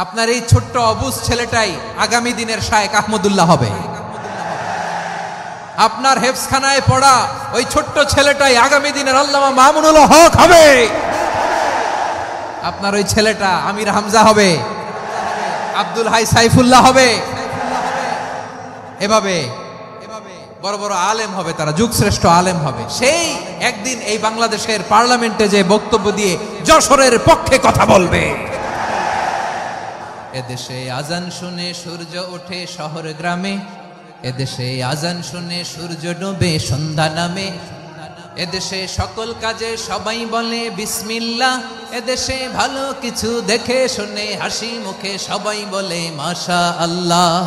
আপনার এই ছোট্ট অবুজ ছেলেটাই আগামী দিনের শায়েখ আহমদুল্লাহ হবে। আপনার হেফজখানায় পড়া ওই ছোট্ট ছেলেটাই আগামী দিনের আল্লামা মামুনুল হক হবে। আপনার ওই ছেলেটা আমির হামজা হবে, আব্দুল হাই সাইফুল্লাহ হবে। এভাবে বড় বড় আলেম হবে, তারা যুগশ্রেষ্ঠ আলেম হবে। সেই একদিন এই বাংলাদেশের পার্লামেন্টে যে বক্তব্য দিয়ে যশোরের পক্ষে কথা বলবে। এদেশে আজান শুনে সূর্য ওঠে শহর গ্রামে, এদেশে আজান শুনে সূর্য ডোবে সন্ধ্যা নামে, এদেশে সকল কাজে সবাই বলে বিসমিল্লাহ, এদেশে ভালো কিছু দেখে শুনে হাসি মুখে সবাই বলে মাশা আল্লাহ।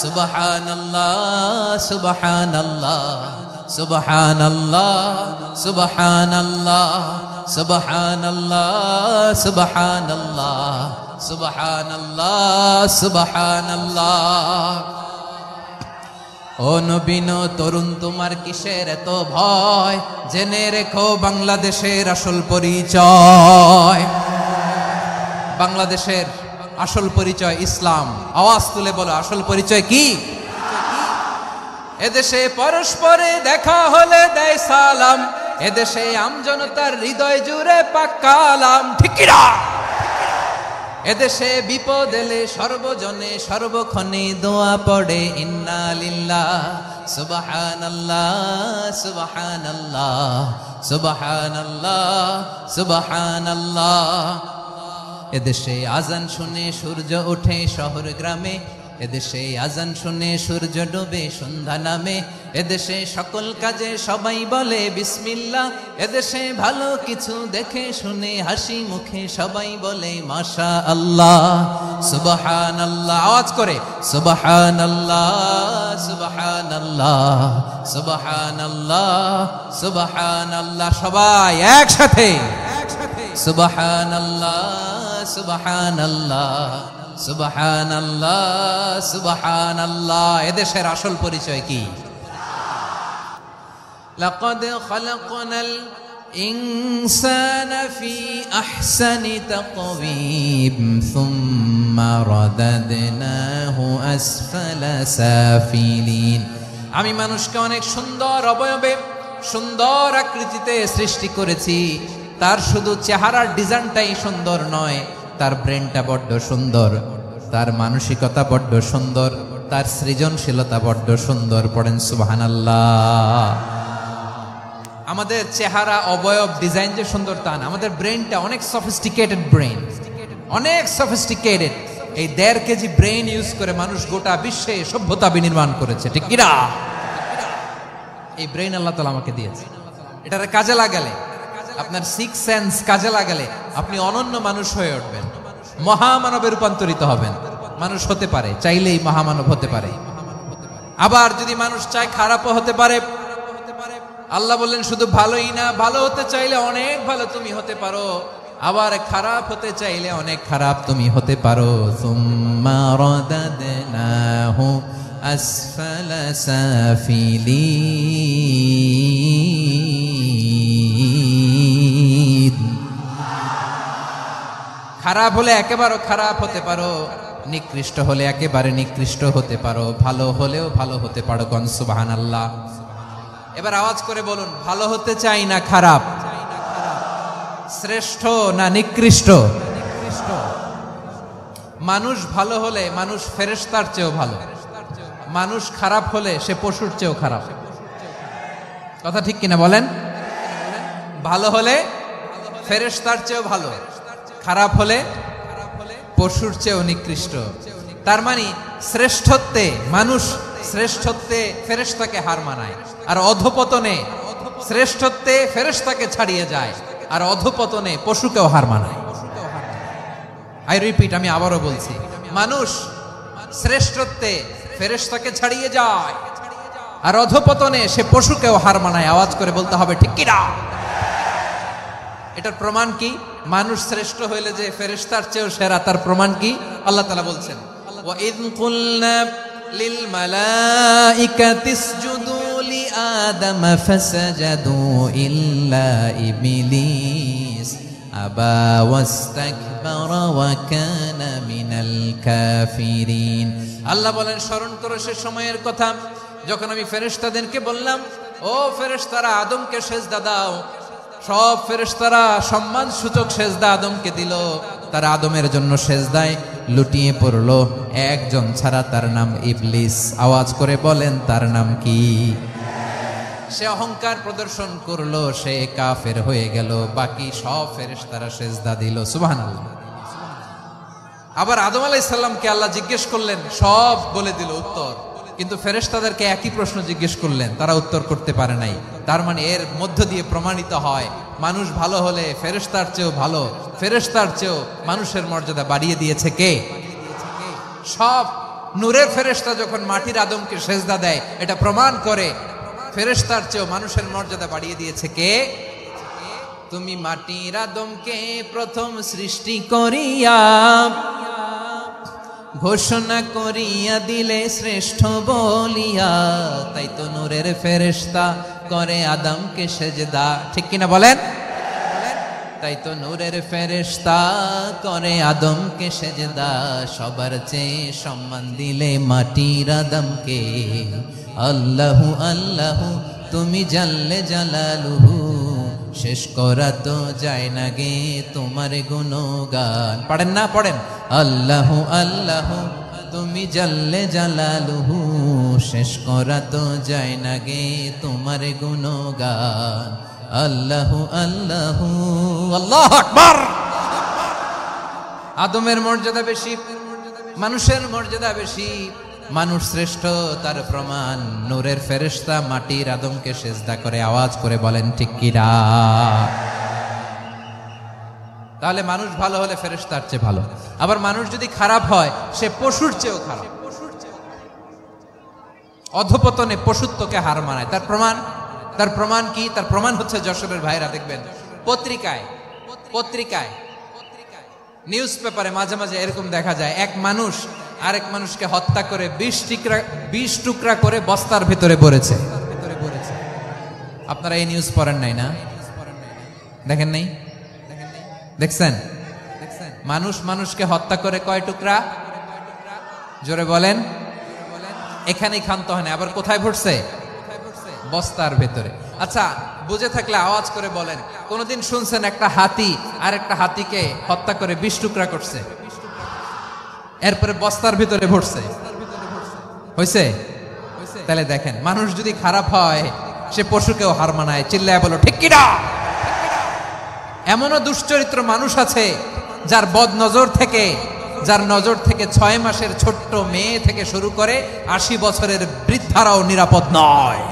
সুবহানাল্লাহ সুবহানাল্লাহ সুবহানাল্লাহ সুবহানাল্লাহ সুবহানাল্লাহ সুবহানাল্লাহ সুবহানাল্লাহ সুবহানাল্লাহ। ও নবীন তরুণ তোমার কিসের এত ভয়, জেনে রেখো বাংলাদেশের আসল পরিচয়। বাংলাদেশের আসল পরিচয় ইসলাম। আওয়াজ তুলে বলো, আসল পরিচয় কি? এদেশে পরস্পরে দেখা হলে দেয় সালাম, এদেশে আমজনতার হৃদয় জুড়ে পাক্কালাম। ঠিক কি না? এদেশে বিপদ এলে সর্বজনে সর্বক্ষণে দোয়া পড়ে ইন্না লিল্লাহ সুবহানাল্লাহ সুবহানাল্লাহ সুবহানাল্লাহ সুবহানাল্লাহ। এদেশে আজান শুনে সূর্য ওঠে শহর গ্রামে, এদেশে আজান শুনে সূর্য ডোবে সন্ধ্যা নামে, এদেশে সকল কাজে সবাই বলে বিসমিল্লাহ, এদেশে ভালো কিছু দেখে শুনে হাসি মুখে সবাই বলে মাশা আল্লাহ। সুবহানাল্লাহ, আওয়াজ করে সুবহানাল্লাহ সুবহানাল্লাহ সুবহানাল্লাহ সুবহানাল্লাহ। সবাই একসাথে সুবহানাল্লাহ সুবহানাল্লাহ সুবহানাল্লাহ সুবহানাল্লাহ। এদেশের আসল পরিচয় কি? লাকাদ খালাকনাল ইনসানা ফি আহসানি তাকওয়িম সুম্মা রাদাদনাহু আসফালা সাফিলিন। আমি মানুষকে অনেক সুন্দর অবয়বে সুন্দর আকৃতিতে সৃষ্টি করেছি। তার শুধু চেহারার ডিজাইনটাই সুন্দর নয়, তার ব্রেনটা বড্ড সুন্দর, তার মানসিকতা বড্ড সুন্দর, তার সৃজনশীলতা বড্ড সুন্দর। পড়েন সুবহানাল্লাহ। আমাদের চেহারা অবয়ব ডিজাইন যে সুন্দর তা না, আমাদের ব্রেনটা অনেক সফিস্টিকেটেড ব্রেন, অনেক সফিস্টিকেটেড। এই 1.5 কেজি ব্রেন ইউজ করে মানুষ গোটা বিশ্বে সভ্যতা বিনির্মাণ করেছে। ঠিক কিনা? এই ব্রেন আল্লাহ তাআলা আমাকে দিয়েছে। এটারে কাজে লাগালে, আপনার 6 সেন্স কাজে লাগালে আপনি অনন্য মানুষ হয়ে উঠবেন, মহামানবে রূপান্তরিত হবেন। মানুষ হতে পারে, চাইলেই মহামানব হতে পারে। আবার যদি মানুষ চায় খারাপও হতে পারে। আল্লাহ বললেন শুধু ভালোই না, ভালো হতে চাইলে অনেক ভালো তুমি হতে পারো, আবার খারাপ হতে চাইলে অনেক খারাপ তুমি হতে পারো। সুম্মা রাদাদনাহু আসফালা সাফিলিন। খারাপ হলে একেবারে খারাপ হতে পারো, নিকৃষ্ট হলে একেবারে নিকৃষ্ট হতে পারো, ভালো হলেও ভালো হতে পারো। কোন সুবহানাল্লাহ। এবার আওয়াজ করে বলুন, ভালো হতে চাই না খারাপ? শ্রেষ্ঠ না নিকৃষ্ট? মানুষ ভালো হলে মানুষ ফেরেশতার চেয়েও ভালো, মানুষ খারাপ হলে সে পশুর চেয়েও খারাপ। কথা ঠিক কিনা বলেন? ভালো হলে ফেরেশতার চেয়েও ভালো, খারাপ হলে পশুর চেয়েও নিকৃষ্ট। তার মানে শ্রেষ্ঠত্বে মানুষ, শ্রেষ্ঠত্বে ফেরেশতাকে হার মানায়, আর অধপতনে শ্রেষ্ঠত্বে ফেরেশতাকে ছাড়িয়ে যায়, আর অধপতনে পশুকেও হার মানায়। আই রিপিট, আমি আবারও বলছি, মানুষ শ্রেষ্ঠত্বে ফেরেশতাকে ছাড়িয়ে যায়, আর অধপতনে সে পশুকেও হার মানায়। আওয়াজ করে বলতে হবে ঠিক কি না? এটার প্রমাণ কি? মানুষ শ্রেষ্ঠ হইলে যে ফেরেশতার চেয়েও সেরা, তার প্রমাণ কি? আল্লাহ তাআলা বলছেন, ওয়া ইয কুলনা লিল মালাইকাতি ইসজুদু লিআদাম ফাসাজাদু ইল্লা ইবলিস আবা ওয়াস্তাকবারা ওয়া কানা মিনাল কাফিরিন। আল্লাহ বলেন, স্মরণ করো সে সময়ের কথা যখন আমি ফেরেশতাদেরকে বললাম, ও ফেরেশতারা আদমকে সেজদা দাও। সব ফেরেশতারা সম্মান সূচক সেজদা আদমকে দিল। তারা আদমের জন্য সেজদায় লুটিয়ে পড়লো, একজন ছাড়া, তার নাম ইবলিস। আওয়াজ করে বলেন তার নাম কি? সে অহংকার প্রদর্শন করলো, সে কাফের হয়ে গেল। বাকি সব ফেরেশতারা সেজদা দিল। সুবহানাল্লাহ। আবার আদম আলাইহিস সালামকে আল্লাহ জিজ্ঞেস করলেন, সব বলে দিল উত্তর, কিন্তু ফেরেশতাদেরকে একই প্রশ্ন জিজ্ঞেস করলেন, তারা উত্তর করতে পারে নাই। তার মানে এর মধ্য দিয়ে প্রমাণিত হয়, মানুষ ভালো হলে ফেরেশতার চেয়েও ভালো, ফেরেশতার চেয়েও মানুষের মর্যাদা বাড়িয়ে দিয়েছে কে? সব নূরের ফেরেশতা যখন মাটির আদমকে সেজদা দেয়, এটা প্রমাণ করে ফেরেশতার চেয়েও মানুষের মর্যাদা বাড়িয়ে দিয়েছে কে? তুমি মাটির আদমকে প্রথম সৃষ্টি করিয়া ঘোষণা করিয়া দিলে শ্রেষ্ঠ বলিয়া, তাই তো নূরের ফেরেশতা করে আদমকে সেজদা। ঠিক কিনা বলেন? তাই তো নূরের ফেরেশতা করে আদমকে সেজদা। সবার চেয়ে সম্মান দিলে মাটির আদমকে। আল্লাহু আল্লাহু তুমি জাল্লে জালালুহু, শেষ করা তো যায় না গে তোমার গুণগান। পড়েন না? পড়েন। আল্লাহু আল্লাহু তুমি জাল্লে জালালুহু, শেষ করা তো যায় না গে তোমার গুণগান। আল্লাহু আল্লাহু আল্লাহু আকবার। আদমের মর্যাদা বেশি, মানুষের মর্যাদা বেশি, মানুষ শ্রেষ্ঠ তার প্রমাণ নূরের ফেরেশতা মাটির আদমকে সেজদা করে। আওয়াজ করে বলেন ঠিক কিনা? তাহলে মানুষ ভালো হলে ফেরেশতার চেয়ে ভালো। আবার মানুষ যদি খারাপ হয়, সে পশুর চেয়েও খারাপ। অধপতনে পশুত্বকে হার মানায়। তার প্রমাণ কি? তার প্রমাণ হচ্ছে যশোরের ভাইরা দেখবেন পত্রিকায় নিউজ পেপারে মাঝে মাঝে এরকম দেখা যায়, এক মানুষ আরেক মানুষকে হত্যা করে 20 টুকরা করে বস্তার ভেতরে ভরেছে। আপনারা এই নিউজ পড়েন নাই না? দেখেন নাই? দেখছেন? মানুষ মানুষকে হত্যা করে কয় টুকরা? জোরে বলেন। এখানেই ক্ষান্ত হয় না, আবার কোথায় ভরছে? বস্তার ভেতরে। আচ্ছা, বুঝে থাকলে আওয়াজ করে বলেন, কোনদিন শুনছেন একটা হাতি আর একটা হাতিকে হত্যা করে 20 টুকরা করছে, এরপরে বস্তার ভিতরে ভরছে? হয়েছে? তাহলে দেখেন, মানুষ যদি খারাপ হয় সে পশুকেও হার মানায়। চিল্লায় বলো ঠিক কিনা? এমনও দুশ্চরিত্র মানুষ আছে যার নজর থেকে 6 মাসের ছোট্ট মেয়ে থেকে শুরু করে 80 বছরের বৃদ্ধারাও নিরাপদ নয়।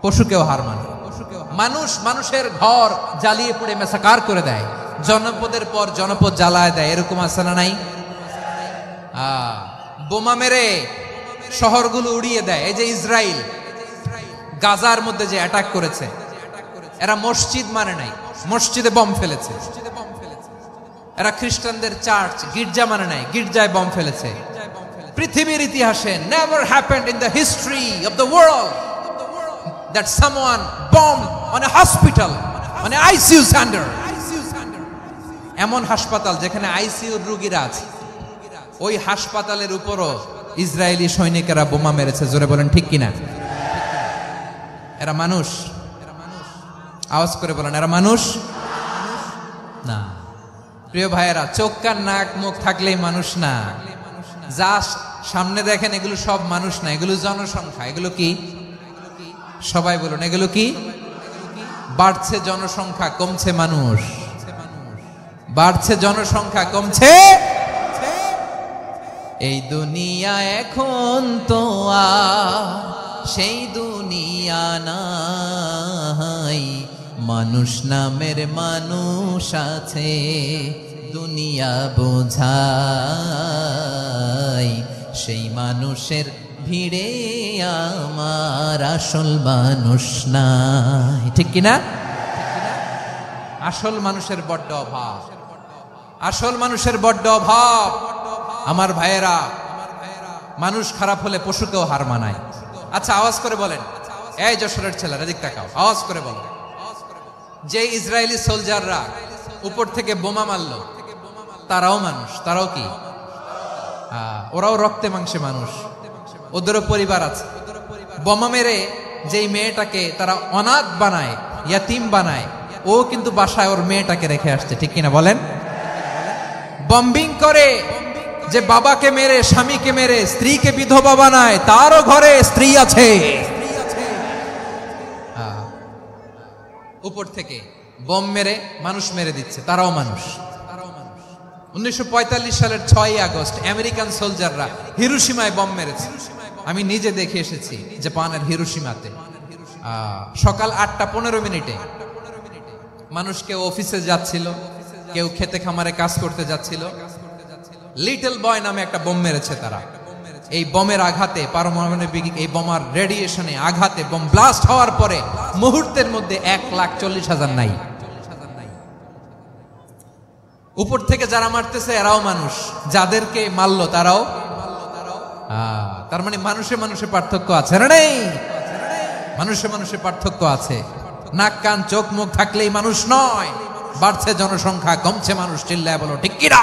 পশুকেও হার মানে। মানুষের ঘর জ্বালিয়ে পুড়ে মেসাকার করে দেয়, জনপদের পর জনপদ জ্বালায় দেয়। এরকম আছে না নাই? বোমা মেরে শহরগুলো উড়িয়ে দেয়। এই যে ইসরায়েল গাজার মধ্যে যে অ্যাটাক করেছে, এরা মসজিদ মানে নাই, মসজিদে বম ফেলেছে। এরা খ্রিস্টানদের চার্চ গির্জা মানে নাই, গির্জায় বম ফেলেছে। পৃথিবীর ইতিহাসে never happened in the history of the world that someone bombed on a hospital, on a ICU center. এমন হাসপাতাল যেখানে আইসিইউর রোগীরা আছে, ওই হাসপাতালের উপরও ইসরায়েলি সৈনিকেরা বোমা মেরেছে। জোরে বলেন ঠিক কিনা? এরা মানুষ? আওয়াজ করে বলেন, এরা মানুষ না। প্রিয় ভাইয়েরা, চোখ কান নাক মুখ থাকলেই মানুষ না। যা সামনে দেখেন এগুলো সব মানুষ না, এগুলো জনসংখ্যা। এগুলো কি? সবাই বলুন, এগুলো কি? বাড়ছে জনসংখ্যা, কমছে মানুষ। বাড়ছে জনসংখ্যা, কমছে। এই দুনিয়া এখন তো আর সেই দুনিয়া নাই, মানুষ নামের মানুষ আছে, দুনিয়া বোঝাই। সেই মানুষের ভিড়ে আমার আসল মানুষ নাই। ঠিক কিনা? আসল মানুষের বড্ড অভাব, আসল মানুষের বড্ড অভাব। আমার ভাইয়েরা, মানুষ খারাপ হলে পশুকেও হার মানায়। আচ্ছা, আওয়াজ করে বলেন, এই যশোরের ছেলেরা দিক তাকাও, আওয়াজ করে বলো, যে ইসরায়েলি সোলজাররা উপর থেকে বোমা মারলো, তারাও মানুষ, তারাও কি? ওরাও রক্তে মাংসে মানুষ, ওদেরও পরিবার আছে। বোমা মেরে যেই মেয়েটাকে তারা অনাথ বানায়, ইয়াতিম বানায়, ও কিন্তু বাসায় ওর মেয়েটাকে রেখে আসছে, ঠিক কিনা বলেন? বম্বিং করে যে বাবাকে মেরে, স্বামীকে মেরে স্ত্রীকে বিধবা বানায়, তারও ঘরে স্ত্রী আছে। উপর থেকে বোম মেরে মানুষ মেরে দিচ্ছে, তারাও মানুষ। 1945 সালের 6ই আগস্ট আমেরিকান সোলজাররা হিরোশিমায় বোম মেরেছে। আমি নিজে দেখে এসেছি জাপানের হিরোশিমাতে। সকাল 8:15 মানুষ কেউ অফিসে যাচ্ছিল, কেউ খেতে খামারে কাজ করতে যাচ্ছিল। লিটল বয় নামে একটা বোম মেরেছে তারা। এই বোমের আঘাতে, পারমাণবিক এই বোমার রেডিয়েশনে আঘাতে, বোম ব্লাস্ট হওয়ার পরে মুহূর্তের মধ্যে 1,40,000 নাই। উপর থেকে যারা মারতেছে এরাও মানুষ, যাদেরকে মারলো তারাও। তার মানে মানুষে মানুষে পার্থক্য আছে না? নেই, মানুষে মানুষে পার্থক্য আছে। নাক কান চোখ মুখ থাকলেই মানুষ নয়। বাড়ছে জনসংখ্যা, কমছে মানুষ, চিল্লায় বলো ঠিক কিনা?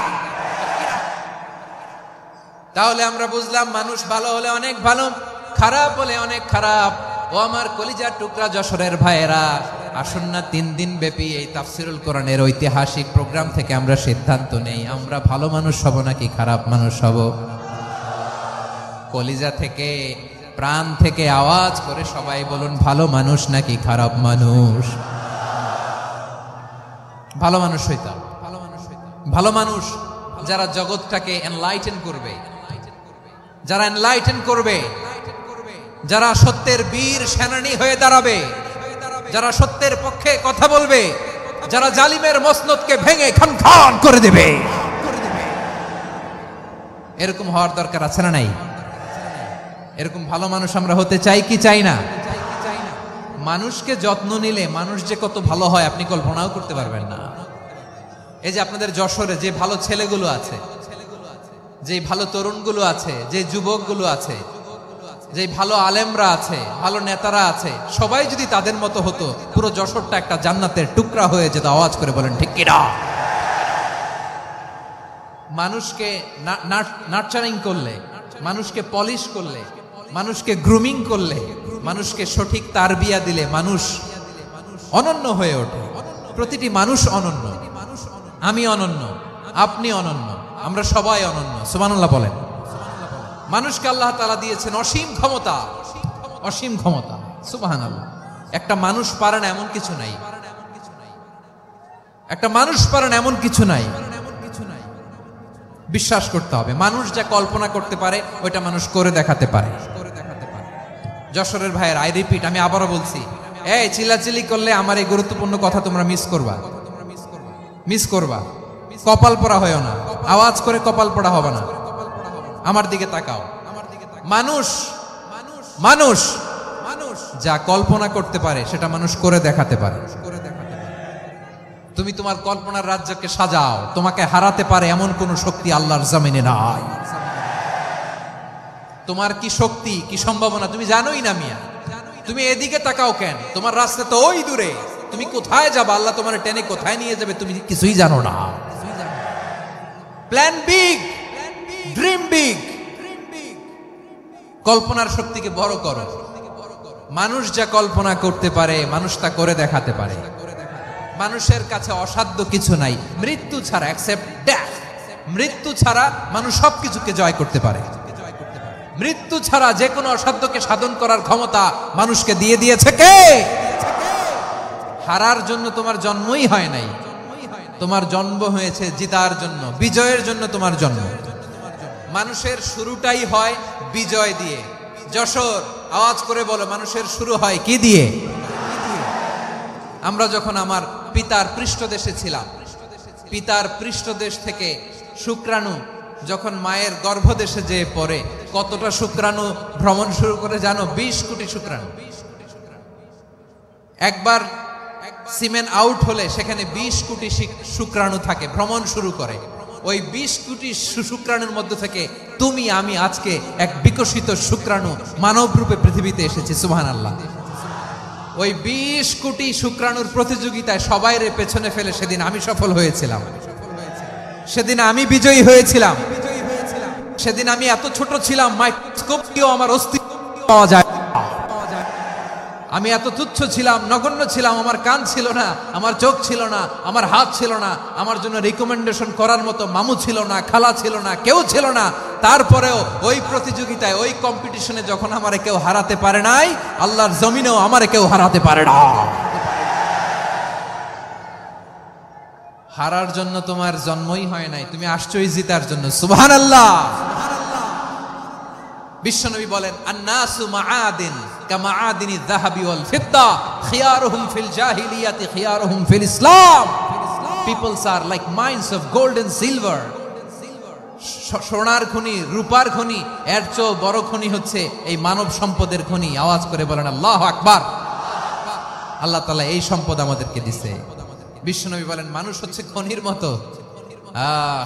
তাহলে আমরা বুঝলাম মানুষ ভালো হলে অনেক ভালো, খারাপ হলে অনেক খারাপ। ও আমার কলিজার টুকরা যশোরের ভাইয়েরা, আসুন না 3 দিন ব্যাপী এই তাফসিরুল কোরআনের ঐতিহাসিক প্রোগ্রাম থেকে আমরা সিদ্ধান্ত নেই, আমরা ভালো মানুষ হব নাকি খারাপ মানুষ হব। কলিজা থেকে, প্রাণ থেকে আওয়াজ করে সবাই বলুন, ভালো মানুষ নাকি খারাপ মানুষ? ভালো মানুষ হইতাম। ভালো মানুষ যারা জগৎটাকে এনলাইটেন করবে, যারা এনলাইটেন করবে, যারা সত্যের বীর সেনানী হয়ে দাঁড়াবে, যারা সত্যের পক্ষে কথা বলবে, যারা জালিমের মসনদকে ভেঙে খান খান করে দেবে। এরকম হওয়ার দরকার আছে না নাই? এরকম ভালো মানুষ আমরা হতে চাই কি চাই না? মানুষকে যত্ন নিলে মানুষ যে কত ভালো হয় আপনি কল্পনাও করতে পারবেন না। এই যে আপনাদের যশোরে যে ভালো ছেলেগুলো আছে, যে ভালো তরুণগুলো আছে, যে যুবকগুলো আছে, যে ভালো আলেমরা আছে, ভালো নেতারা আছে, সবাই যদি তাদের মতো হতো, পুরো যশোরটা একটা জান্নাতের টুকরা হয়ে যেত। আওয়াজ করে বলেন ঠিক কিনা? মানুষকে নার্চারিং করলে, মানুষকে পলিশ করলে, মানুষকে গ্রুমিং করলে, মানুষকে সঠিক তারবিয়া দিলে মানুষ অনন্য হয়ে ওঠে। প্রতিটি মানুষ অনন্য। আমি অনন্য, আপনি অনন্য, আমরা সবাই অনন্য। সুবহানাল্লাহ বলেন। মানুষকে আল্লাহ তাআলা দিয়েছেন অসীম ক্ষমতা, অসীম ক্ষমতা। সুবহানাল্লাহ। একটা মানুষ পারে না এমন কিছু নাই, একটা মানুষ পারে না এমন কিছু নাই। বিশ্বাস করতে হবে, মানুষ যা কল্পনা করতে পারে ওইটা মানুষ করে দেখাতে পারে। যশোরের ভাইয়ের, আই রিপিট, আমি আবারও বলছি, এই চিল্লাচিল্লি করলে আমার এই গুরুত্বপূর্ণ কথা তোমরা মিস করবা, মিস করবা। কপাল পড়া হয়েও না, আওয়াজ করে কপাল পড়া হবে না। আমার দিকে তাকাও। মানুষ মানুষ মানুষ যা কল্পনা করতে পারে সেটা মানুষ করে দেখাতে পারে। তুমি তোমার কল্পনার রাজ্যকে সাজাও, তোমাকে হারাতে পারে এমন কোন শক্তি আল্লাহর জমিনে নাই। তোমার কি শক্তি, কি সম্ভাবনা তুমি জানোই না মিয়া। তুমি এদিকে তাকাও কেন? তোমার রাস্তা তো ওই দূরে। তুমি কোথায় যাবে, আল্লাহ তোমার টেনে কোথায় নিয়ে যাবে তুমি কিছুই জানো না। Plan big, dream big. কল্পনার শক্তিকে বড় করো। মানুষ যা কল্পনা করতে পারে মানুষ তা করে দেখাতে পারে। মানুষের কাছে অসাধ্য কিছু নাই মৃত্যু ছাড়া, এক্সেপ্ট ডেথ। মৃত্যু ছাড়া মানুষ সবকিছুকে জয় করতে পারে। মৃত্যু ছাড়া যে কোনো অসাধ্যকে সাধন করার ক্ষমতা মানুষকে দিয়ে দিয়েছে কে? হারার জন্য তোমার জন্মই হয় নাই, তোমার জন্ম হয়েছে জিতার জন্য, বিজয়ের জন্য তোমার জন্ম। মানুষের শুরুটাই হয় বিজয় দিয়ে। যশোর, আওয়াজ করে বলো, মানুষের শুরু হয় কি দিয়ে? আমরা যখন আমার পিতার পৃষ্ঠদেশে ছিলাম, পিতার পৃষ্ঠদেশ থেকে শুক্রাণু যখন মায়ের গর্ভদেশে যেয়ে পড়ে, কতটা শুক্রাণু ভ্রমণ শুরু করে জানো? 20 কোটি শুক্রাণু। একবার সিমেন আউট হলে সেখানে 20 কোটি শুক্রাণু থাকে, ভ্রমণ শুরু করে। ওই 20 কোটি শুক্রাণুর মধ্যে থেকে তুমি আমি আজকে এক বিকশিত শুক্রাণু মানব রূপে পৃথিবীতে এসেছি। সুবহানাল্লাহ। ওই 20 কোটি শুক্রাণুর প্রতিযোগিতায় সবাইরে পেছনে ফেলে সেদিন আমি সফল হয়েছিলাম, সেদিন আমি বিজয়ী হয়েছিলাম। সেদিন আমি এত ছোট ছিলাম, মাইক্রোস্কোপ দিয়েও আমার অস্তিত্ব পাওয়া যায়। আমি এত তুচ্ছ ছিলাম, নগণ্য ছিলাম, আমার কান ছিল না, আমার চোখ ছিল না, আমার হাত ছিল না, আমার জন্য রিকমেন্ডেশন করার মতো মামু ছিল না, খালা ছিল না, কেউ ছিল না। তারপরেও ওই প্রতিযোগিতায়, ওই কম্পিটিশনে যখন আমারে কেউ হারাতে পারে নাই, আল্লাহর জমিনেও আমারে কেউ হারাতে পারে না। হারার জন্য তোমার জন্মই হয় নাই, তুমি আসছোই জিতার জন্য। সুবহানাল্লাহ। বিশ্বনবী বলেন, আন্নাসু মাআদিন কামাআদিনি যাহাবি ওয়াল ফিদ্দা খিয়ারুহুম ফিল জাহিলিয়াতি খিয়ারুহুম ফিল ইসলাম। Peoples are like mines of gold and silver. সোনার খনি, রূপার খনি, এর চেয়ে বড় খনি হচ্ছে এই মানব সম্পদের খনি। আওয়াজ করে বলেন আল্লাহু আকবার। আল্লাহ তাআলা এই সম্পদ আমাদেরকে দিয়েছে। বিশ্বনবী বলেন, মানুষ হচ্ছে খনির মতো।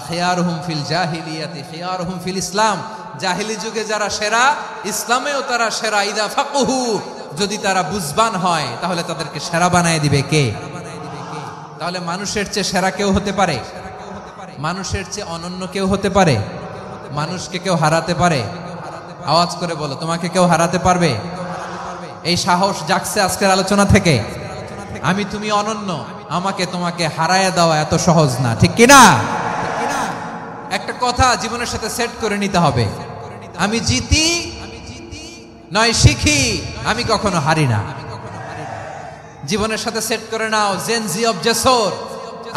খিয়ারুহুম ফিল জাহিলিয়াতি খিয়ারুহুম ফিল ইসলাম। জাহিলি যুগে যারা সেরা, ইসলামেও তারা সেরা। ইদা ফাকুহু, যদি তারা বুঝবান হয় তাহলে তাদেরকে সেরা বানায় দিবে কে? তাহলে মানুষের চেয়ে সেরা কেউ হতে পারে? মানুষের চেয়ে অনন্য কেউ হতে পারে? মানুষকে কেউ হারাতে পারে? আওয়াজ করে বলো, তোমাকে কেউ হারাতে পারবে? এই সাহস জাগছে আজকের আলোচনা থেকে। আমি তুমি অনন্য, আমাকে তোমাকে হারায় দেওয়া এত সহজ না, ঠিক কিনা? একটা কথা জীবনের সাথে সেট করে নিতে হবে, আমি জিতি নয় শিখি, আমি কখনো হারি না। জীবনের সাথে সেট করে নাও, জেনজি অফ জেসর,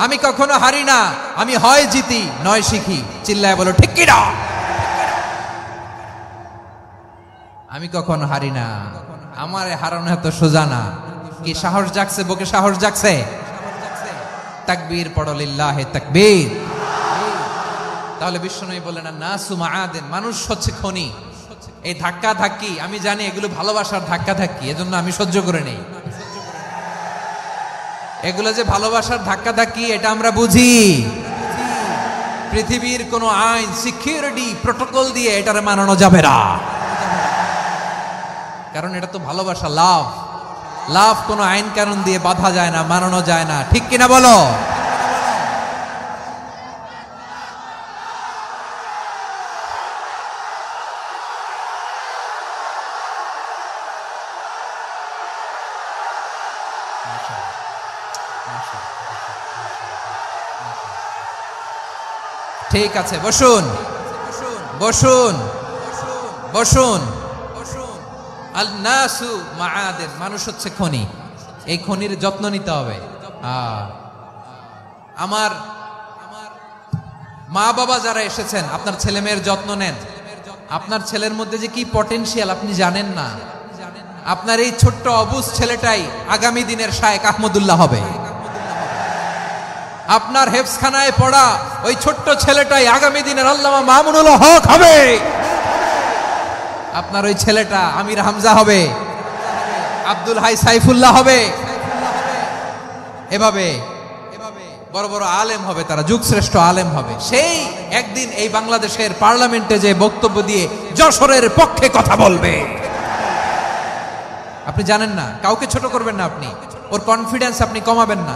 আমি কখনো হারি না, আমি হয় জিতি নয় শিখি। চিল্লায় বলো ঠিক কিনা? আমি কখনো হারি না, আমার হারানো এত সোজা না। কি সাহস জাগছে? বুকে সাহস জাগছে? তাকবীর পড়ো, লিল্লাহে তাকবীর। তাহলে বিশ্বনবী বলেন, নাসু মাআদিন, মানুষ হচ্ছে খনি। এই ধাক্কা ধাক্কি, আমি জানি এগুলো ভালোবাসার ধাক্কা ধাক্কি, এজন্য আমি সহ্য করে নেই। এগুলো যে ভালোবাসার ধাক্কা ধাক্কি, এটা আমরা বুঝি। পৃথিবীর কোন আইন, সিকিউরিটি প্রটোকল দিয়ে এটারে মানানো যাবে না, কারণ এটা তো ভালোবাসা, লাভ। লাভ কোনো আইন কানুন দিয়ে বাধা যায় না, মানানো যায় না, ঠিক কিনা বলো? ঠিক আছে, বসুন বসুন বসুন। আল নাসু মাআদিন, মানুষ হচ্ছে খনি। এই খনির যত্ন নিতে হবে। আমার মা বাবা যারা এসেছেন, আপনার ছেলে মেয়ের যত্ন নেন। আপনার ছেলের মধ্যে যে কি পটেনশিয়াল আপনি জানেন না। আপনার এই ছোট্ট অবুজ ছেলেটাই আগামী দিনের শায়েখ আহমদুল্লাহ হবে। আপনার হেফজখানায় পড়া ওই ছোট্ট ছেলেটাই আগামী দিনের আল্লামা মামুনুল হক হবে। আপনার ওই ছেলেটা আমির হামজা হবে, আব্দুল হাই সাইফুল্লাহ হবে। এভাবে বড় বড় আলেম হবে, তারা যুগশ্রেষ্ঠ আলেম হবে। সেই একদিন এই বাংলাদেশের পার্লামেন্টে যে বক্তব্য দিয়ে যশোরের পক্ষে কথা বলবে। আপনি জানেন না, কাউকে ছোট করবেন না আপনি, ওর কনফিডেন্স আপনি কমাবেন না,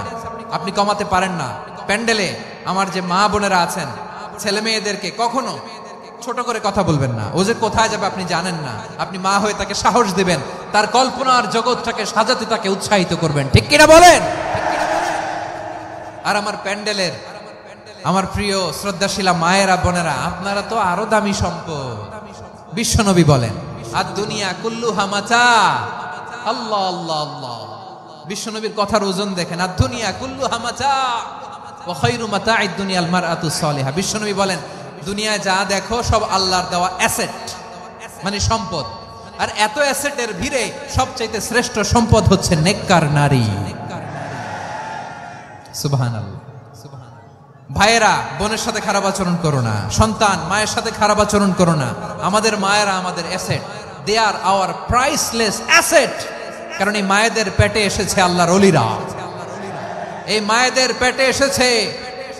আপনি কমাতে পারেন না। প্যান্ডেলে আমার যে মা বোনেরা আছেন, ছেলে মেয়েদেরকে কখনো ছোট করে কথা বলবেন না। ও যে কোথায় যাবে আপনি জানেন না, আপনি মা হয়ে তাকে সাহস দিবেন, তার কল্পনার জগৎটাকে সাজাতে তাকে উৎসাহিত করবেন, ঠিক কিনা বলেন? আর আমার প্যান্ডেলের আমার প্রিয় শ্রদ্ধাশীলা মায়েরা বোনেরা, আপনারা তো আরো দামি সম্পদ। বিশ্বনবী বলেন, আর দুনিয়া কুল্লুহা মাতা। আল্লাহ আল্লাহ আল্লাহ। বিশ্বনবীর কথার ওজন দেখেন, আর দুনিয়া কুল্লুহা মাতা ওয়া খায়রু মাতা'আদ দুনিয়াল মারআতু সালিহা। বিশ্বনবী বলেন, দুনিয়ায় যা দেখো সব আল্লাহর দেওয়া অ্যাসেট, মানে সম্পদ। আর এত অ্যাসেটের ভিড়ে সবচাইতে শ্রেষ্ঠ সম্পদ হচ্ছে নেককার নারী। সুবহানাল্লাহ। ভাইয়েরা বোনের সাথে খারাপ আচরণ করো না, সন্তান মায়ের সাথে খারাপ আচরণ করো না। আমাদের মায়েরা আমাদের asset, they are our priceless asset. কারণ এই মায়েদের পেটে এসেছে আল্লাহর ওলিরা, এই মায়েদের পেটে এসেছে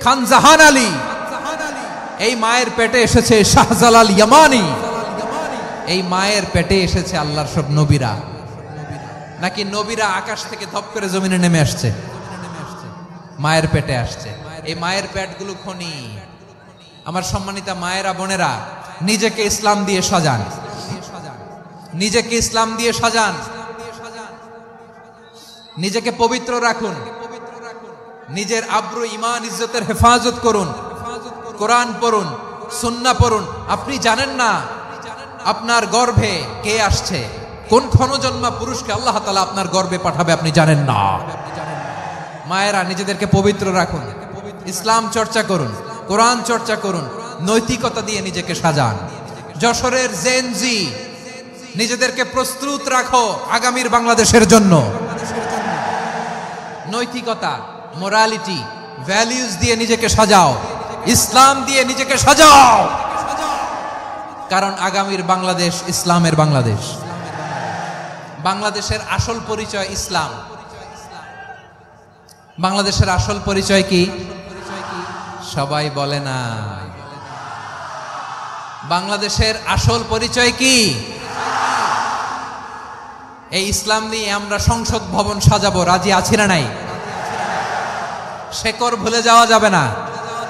খান জাহান আলী, এই মায়ের পেটে এসেছে শাহজালাল ইয়ামানি, এই মায়ের পেটে এসেছে আল্লাহর সব নবীরা। নাকি নবীরা আকাশ থেকে ধপ করে জমিনে নেমে আসছে? মায়ের পেটে আসছে। এই মায়ের পেটগুলো খনি। আমার সম্মানিতা মায়েরা, বোনেরা, নিজেকে ইসলাম দিয়ে সাজান, নিজেকে ইসলাম দিয়ে সাজান, নিজেকে পবিত্র রাখুন, নিজের আব্রু ইমান ইজ্জতের হেফাজত করুন, কোরআন পড়ুন, সুন্নাহ পড়ুন। আপনি জানেন না আপনার গর্ভে কে আসছে, কোন ক্ষণজন্মা পুরুষকে আল্লাহ তাআলা আপনার গর্ভে পাঠাবে আপনি জানেন না। মায়েরা, নিজেদেরকে পবিত্র রাখুন, ইসলাম চর্চা করুন, কোরআন চর্চা করুন, নৈতিকতা দিয়ে নিজেকে সাজান। যশোরের জেনজি, নিজেদেরকে প্রস্তুত রাখো আগামীর বাংলাদেশের জন্য। নৈতিকতা, মোরালিটি, ভ্যালিউজ দিয়ে নিজেকে সাজাও, ইসলাম দিয়ে নিজেকে সাজাও, কারণ আগামীর বাংলাদেশ ইসলামের বাংলাদেশ। বাংলাদেশের আসল পরিচয় ইসলাম। বাংলাদেশের আসল পরিচয় কি? সবাই বলে না। বাংলাদেশের আসল পরিচয় কি? এই ইসলাম নিয়ে আমরা সংসদ ভবন সাজাবো, রাজি আছি না নাই? শেকড় ভুলে যাওয়া যাবে না।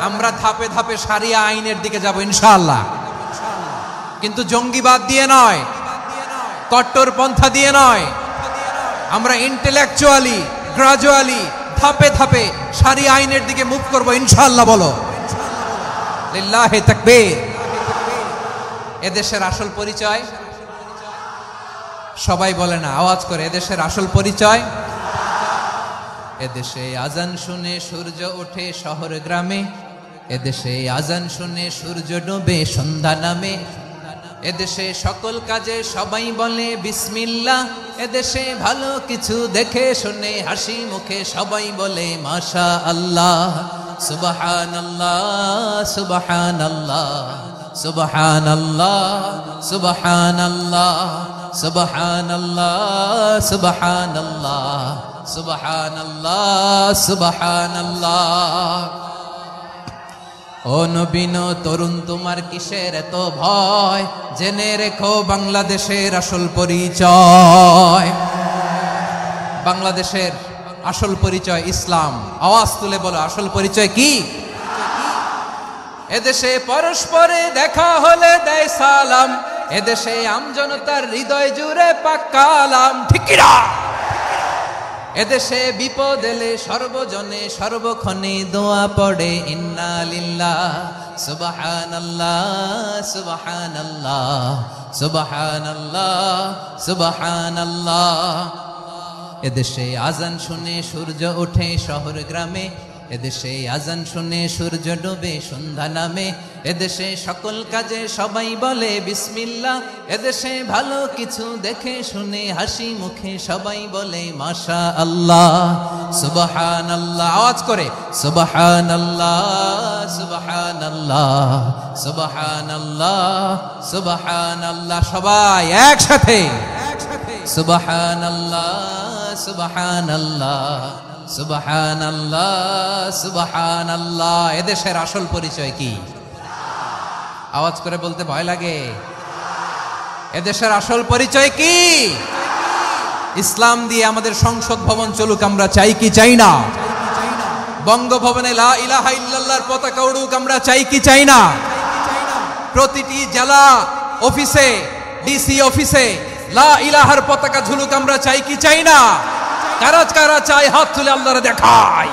আমরা ধাপে ধাপে শারিয়া আইনের দিকে যাব ইনশাআল্লাহ, কিন্তু জঙ্গিবাদ দিয়ে নয়, কট্টরপন্থা দিয়ে নয়। আমরা ইন্টেলেকচুয়ালি, গ্রাজুয়ালি, ধাপে ধাপে শারিয়া আইনের দিকে মুভ করব ইনশাআল্লাহ। বলো লিল্লাহি তাকবীর। এদেশের আসল পরিচয় সবাই বলে না, আওয়াজ করে, এদেশের আসল পরিচয়। এদেশে আজান শুনে সূর্য ওঠে শহর গ্রামে, এদেশে আজান শুনে সূর্য ডোবে সন্ধ্যা নামে, এদেশে সকল কাজে সবাই বলে বিসমিল্লাহ, এদেশে ভালো কিছু দেখে শুনে হাসি মুখে সবাই বলে মাশা আল্লাহ, সুবহানাল্লাহ, সুবহানাল্লাহ, সুবহানাল্লাহ, সুবহানাল্লাহ, সুবহানাল্লাহ, সুবহানাল্লাহ, সুবহানাল্লাহ, সুবহানাল্লাহ। ও নবীন তরুণ, তোমার কিসের এত ভয়? জেনে রেখো বাংলাদেশের আসল পরিচয়। বাংলাদেশের আসল পরিচয় ইসলাম। আওয়াজ তুলে বলো, আসল পরিচয় কি? এদেশে পরস্পরে দেখা হলে দেয় সালাম, এদেশে আমজনতার হৃদয় জুড়ে পাক্কালাম, ঠিক কি না? এদেশে বিপদ এলে সর্বজনে সর্বক্ষণে দোয়া পড়ে ইন্না লিল্লাহ, সুবহানাল্লাহ, সুবহানাল্লাহ, সুবহানাল্লাহ, সুবহানাল্লাহ। এদেশে আজান শুনে সূর্য ওঠে শহর গ্রামে, এদেশে আজান শুনে সূর্য ডোবে সন্ধ্যা নামে, এদেশে সকল কাজে সবাই বলে বিসমিল্লাহ, এদেশে ভালো কিছু দেখে শুনে হাসি মুখে সবাই বলে মাশা আল্লাহ, সুবহানাল্লাহ। আওয়াজ করে সুবহানাল্লাহ, সুবহানাল্লাহ, সুবহানাল্লাহ, সুবহানাল্লাহ। সবাই একসাথে সুবহানাল্লাহ, সুবহানাল্লাহ, সুবহানাল্লাহ, সুবহানাল্লাহ। এদেশের আসল পরিচয় কি? আওয়াজ করে বলতে ভয় লাগে। এদেশের আসল পরিচয় কি? ইসলাম দিয়ে আমাদের সংসদ ভবন চলুক, আমরা চাই কি চাই না? বঙ্গভবনে লা ইলাহা ইল্লাল্লাহর পতাকা উড়ুক, আমরা চাই কি চাই না? প্রতিটি জেলা অফিসে, ডিসি অফিসে লা ইলাহার পতাকা ঝুলুক, আমরা চাই কি চাই না? কারা কারা চাই হাত তুলে আল্লাহরে দেখায়।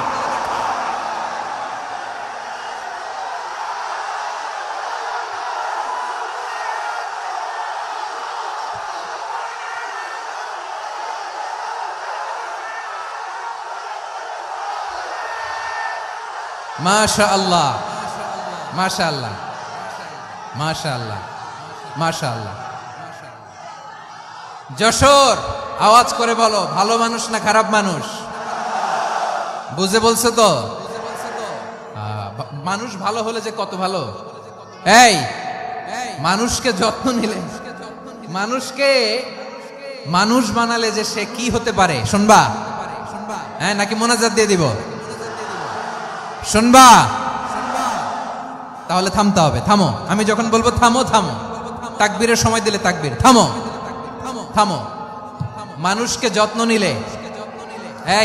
মাশাআল্লাহ, মাশাআল্লাহ, মাশাআল্লাহ, মাশাআল্লাহ। যশোর, আওয়াজ করে বলো, ভালো মানুষ না খারাপ মানুষ? বুঝে বলছো তো? মানুষ ভালো হলে যে কত ভালো। এই মানুষকে যত্ন নিলে, মানুষকে মানুষ বানালে যে সে কি হতে পারে শুনবা? হ্যাঁ, নাকি মোনাজাত দিয়ে দিব? শুনবা? তাহলে থামতে হবে। থামো, আমি যখন বলবো থামো থামো। তাকবীরের সময় দিলে তাকবীর। থামো থামো। মানুষকে যত্ন নিলে,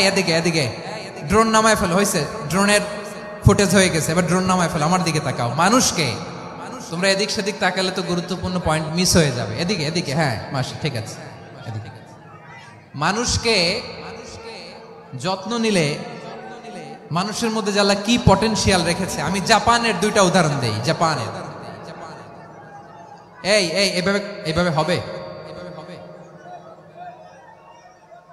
এদিকে এদিকে ড্রোন নামায় ফেলো, হয়েছে ড্রোনের ফুটেজ হয়ে গেছে, এবার ড্রোন নামায় ফেলো, আমার দিকে তাকাও। মানুষকে, তোমরা এদিক সেদিক তাকালে তো গুরুত্বপূর্ণ পয়েন্ট মিস হয়ে যাবে। এদিকে এদিকে, হ্যাঁ মাসি ঠিক আছে, এদিকে। মানুষকে যত্ন নিলে মানুষের মধ্যে যে আল্লাহ কি পটেনশিয়াল রেখেছে। আমি জাপানের দুইটা উদাহরণ দেই। জাপানের এইভাবে এইভাবে হবে,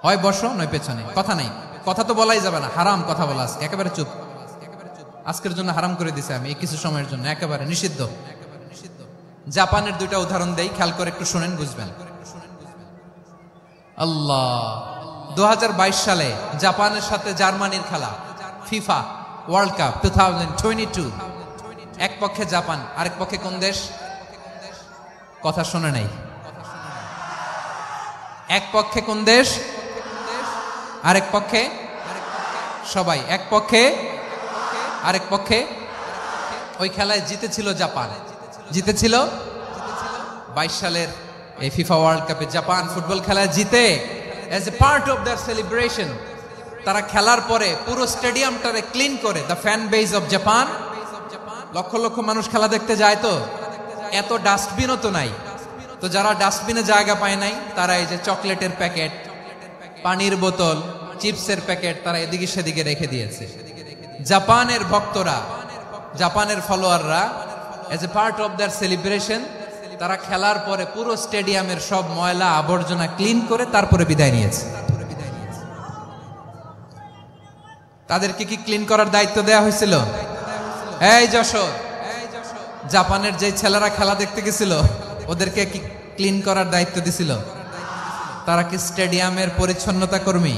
হয় বসো নয় পেছনে, কথা নেই, কথা তো বলাই যাবে না, হারাম কথা বলা আজকে, একেবারে চুপ। আজকের জন্য হারাম করে দিছে আমি, এই কিছু সময়ের জন্য একেবারে নিষিদ্ধ। জাপানের দুইটা উদাহরণ দেই, খেয়াল করে একটু শুনেন, বুঝবেন। আল্লাহ, 2022 সালে জাপানের সাথে জার্মানির খেলা, ফিফা ওয়ার্ল্ড কাপ 2022। এক পক্ষে জাপান, আরেক পক্ষে কোন দেশ? কথা শুনে নাই। এক পক্ষে কোন দেশ, আরেক পক্ষে সবাই, এক পক্ষে আরেক পক্ষে। ওই খেলায় জিতেছিল জাপান, জিতেছিল 22 সালের এই ফিফা ওয়ার্ল্ড কাপে জাপান ফুটবল খেলায় জিতে। As a part of their celebration তারা খেলার পরে পুরো স্টেডিয়ামটারে ক্লিন করে, the fan base of Japan. Lakh lakh মানুষ খেলা দেখতে যায়, তো এত ডাস্টবিনও তো নাই, তো যারা ডাস্টবিনে জায়গা পায় নাই তারা এই যে চকলেটের প্যাকেট, পানির বোতল, চিপসের প্যাকেট তারা এদিকে সেদিকে রেখে দিয়েছে। জাপানের ভক্তরা, জাপানের ফলোয়াররা as a part of their celebration তারা খেলার পরে পুরো স্টেডিয়ামের সব ময়লা আবর্জনা ক্লিন করে তারপরে বিদায় নিয়েছে। তাদেরকে কি ক্লিন করার দায়িত্ব দেয়া হয়েছিল? এই যশোর, জাপানের যে ছেলেরা খেলা দেখতে গেছিল ওদেরকে কি ক্লিন করার দায়িত্ব দিছিল? তারা কি স্টেডিয়ামের পরিচ্ছন্নতা কর্মী?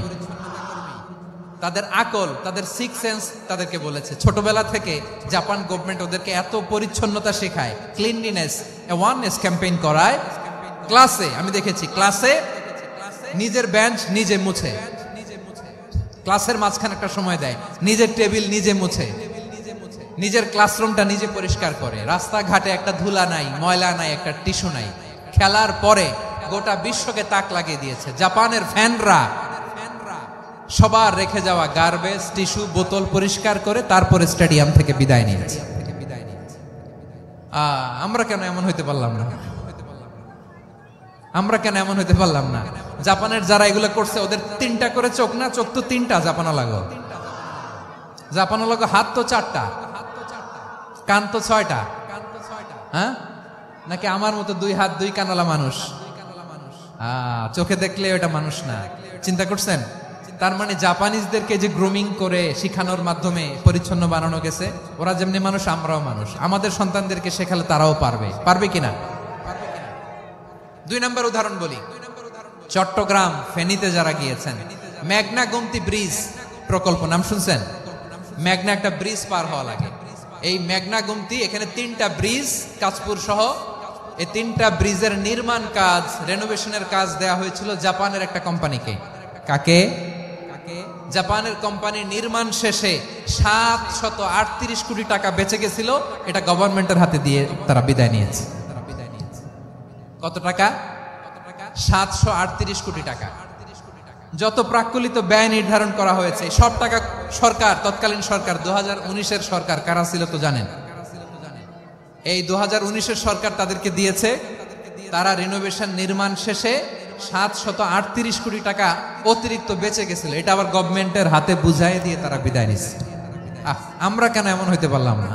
তাদের আকল, তাদের সিক্স সেন্স তাদেরকে বলেছে। ছোটবেলা থেকে জাপান গভর্নমেন্ট ওদেরকে এত পরিচ্ছন্নতা শেখায়, ক্লিনলিনেস অ্যাওয়ারনেস ক্যাম্পেইন করায়। ক্লাসে আমি দেখেছি, ক্লাসে নিজের বেঞ্চ নিজে মুছে, ক্লাসের মাঝখানে একটা সময় দেয়, নিজের টেবিল নিজে মুছে, নিজের ক্লাসরুমটা নিজে পরিষ্কার করে। রাস্তাঘাটে একটা ধুলা নাই, ময়লা নাই, একটা টিস্যু নাই। খেলার পরে গোটা বিশ্বকে তাক লাগিয়ে দিয়েছে। জাপানের ফ্যানরা সবার রেখে যাওয়া গার্বেজ, টিস্যু, বোতল পরিষ্কার করে তারপরে স্টেডিয়াম থেকে বিদায় নিয়েছে। আমরা কেন এমন হইতে পারলাম না? আমরা কেন এমন হইতে পারলাম না? জাপানের যারা এগুলো করছে ওদের 3টা করে চোখ না? চোখ তো 3টা জাপানা লাগো, জাপানা লাগো। হাত তো 4টা, কান তো 6টা। হ্যাঁ, নাকি আমার মতো 2 হাত 2 কানালা মানুষ? চোখে দেখলে ওটা মানুষ না। চিন্তা করছেন? তার মানে জাপানিজদেরকে যে গ্রুমিং করে শিখানোর মাধ্যমে পরিচ্ছন্ন বানানো গেছে। ওরা যেমনি মানুষ, আমরাও মানুষ। আমাদের সন্তানদেরকে শেখালে তারাও পারবে, পারবে কিনা? 2 নম্বর উদাহরণ বলি। চট্টগ্রাম ফেনীতে যারা গিয়েছেন, মেঘনা গোমতী ব্রিজ প্রকল্প নাম শুনছেন? মেঘনা একটা ব্রিজ পার হওয়া লাগে। এই মেঘনা গোমতী, এখানে 3টা ব্রিজ কাঁচপুর সহ, এই 3টা ব্রিজের নির্মাণ কাজ, রেনোভেশনের কাজ দেয়া হয়েছিল জাপানের একটা কোম্পানিকে। কাকে? জাপানের কোম্পানির নির্মাণ শেষে 738 কোটি টাকা বেঁচে গেছিল, এটা গভর্নমেন্টের হাতে দিয়ে তারা বিদায় নিয়েছে। কত টাকা? 738 কোটি টাকা। যত প্রাক্কলিত ব্যয় নির্ধারণ করা হয়েছে সব টাকা সরকার, তৎকালীন সরকার 2019-এর সরকার, কারা ছিল তো জানেন? এই 2019-এর সরকার তাদেরকে দিয়েছে। তারা রিনোভেশন নির্মাণ শেষে 738 কোটি টাকা অতিরিক্ত বেঁচে গেছিল, এটা আবার গভর্নমেন্টের হাতে বুঝাই দিয়ে তারা বিদায় নিচ্ছে। আমরা কেন এমন হইতে পারলাম না?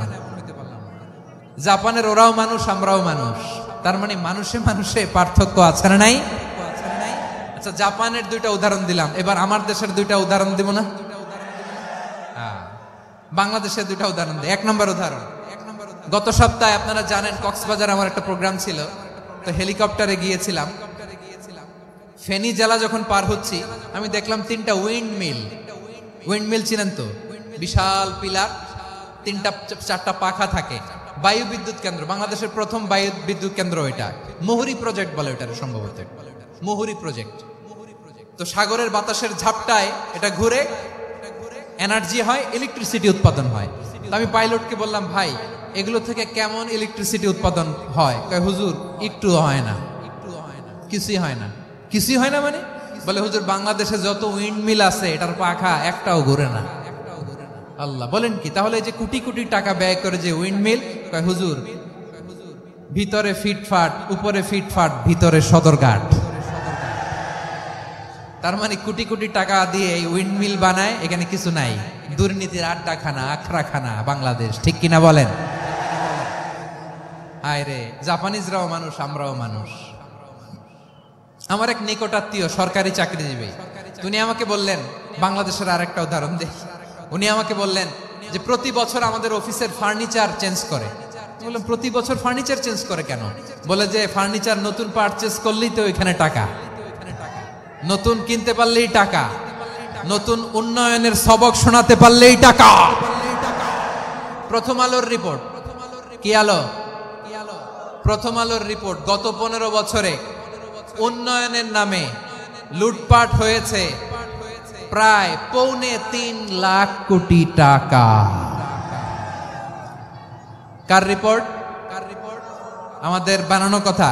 জাপানের ওরাও মানুষ, আমরাও মানুষ। তার মানে মানুষে মানুষে পার্থক্য আছে না নাই? আচ্ছা, জাপানের 2টা উদাহরণ দিলাম, এবার আমার দেশের 2টা উদাহরণ দিব না? বাংলাদেশের 2টা উদাহরণ দিই। 1 নম্বর উদাহরণ, গত সপ্তাহে আপনারা জানেন কক্সবাজার আমার একটা প্রোগ্রাম ছিল, তো হেলিকপ্টারে গিয়েছিলাম। ফেনী জেলা যখন পার হচ্ছি আমি দেখলাম 3টা উইন্ডমিল চিনেন তো? বিশাল পিলার, 3টা 4টা পাখা থাকে। বায়ু বিদ্যুৎ কেন্দ্র, বাংলাদেশের প্রথম বায়ু বিদ্যুৎ কেন্দ্র এটা। মুহুরী প্রজেক্ট বলে ওটার, সম্ভবত মুহুরী প্রজেক্ট। তো সাগরের বাতাসের ঝাপটায় এটা ঘুরে এনার্জি হয়, ইলেকট্রিসিটি উৎপাদন হয়। তো আমি পাইলটকে বললাম, ভাই এগুলো থেকে কেমন ইলেকট্রিসিটি উৎপাদন হয়? কয় হুজুর একটু হয় না। কিছুই হয় না। কিছুই হয় না মানে বলে হুজুর বাংলাদেশে যত উইন্ড মিল আছে এটার পাখা একটাও ঘুরে না। আল্লাহ, বলেন কি? তাহলে যে কোটি কোটি টাকা ব্যয় করে যে উইন্ড মিল, হুজুর ভিতরে ফিটফাট, উপরে ফিটফাট, ভিতরে সদরঘাট। তার মানে কোটি কোটি টাকা দিয়ে এই উইন্ড মিল বানায়, এখানে কিছু নাই। দুর্নীতির আড্ডাখানা, আখড়াখানা বাংলাদেশ, ঠিক কিনা বলেন? হায় রে, জাপানিজরাও মানুষ, আমরাও মানুষ। আমার এক নিকটাত্মীয় সরকারি চাকরিজীবী, উনি আমাকে বললেন, বাংলাদেশের আরেকটা উদাহরণ দেই। উনি আমাকে বললেন যে প্রতি বছর আমাদের অফিসের ফার্নিচার চেঞ্জ করে। বললাম প্রতি বছর ফার্নিচার চেঞ্জ করে কেন? বলে যে ফার্নিচার নতুন পারচেজ করলেই তো ওইখানে টাকা, নতুন কিনতে পারলেই টাকা, নতুন উন্নয়নের সবক শোনাতে পারলেই টাকা। প্রথম আলোর রিপোর্ট, কি আলো? প্রথম আলোর রিপোর্ট, গত 15 বছরে উন্নয়নের নামে লুটপাট হয়েছে প্রায় 3.25 লাখ কোটি টাকা। কার রিপোর্ট? আমাদের বানানো কথা।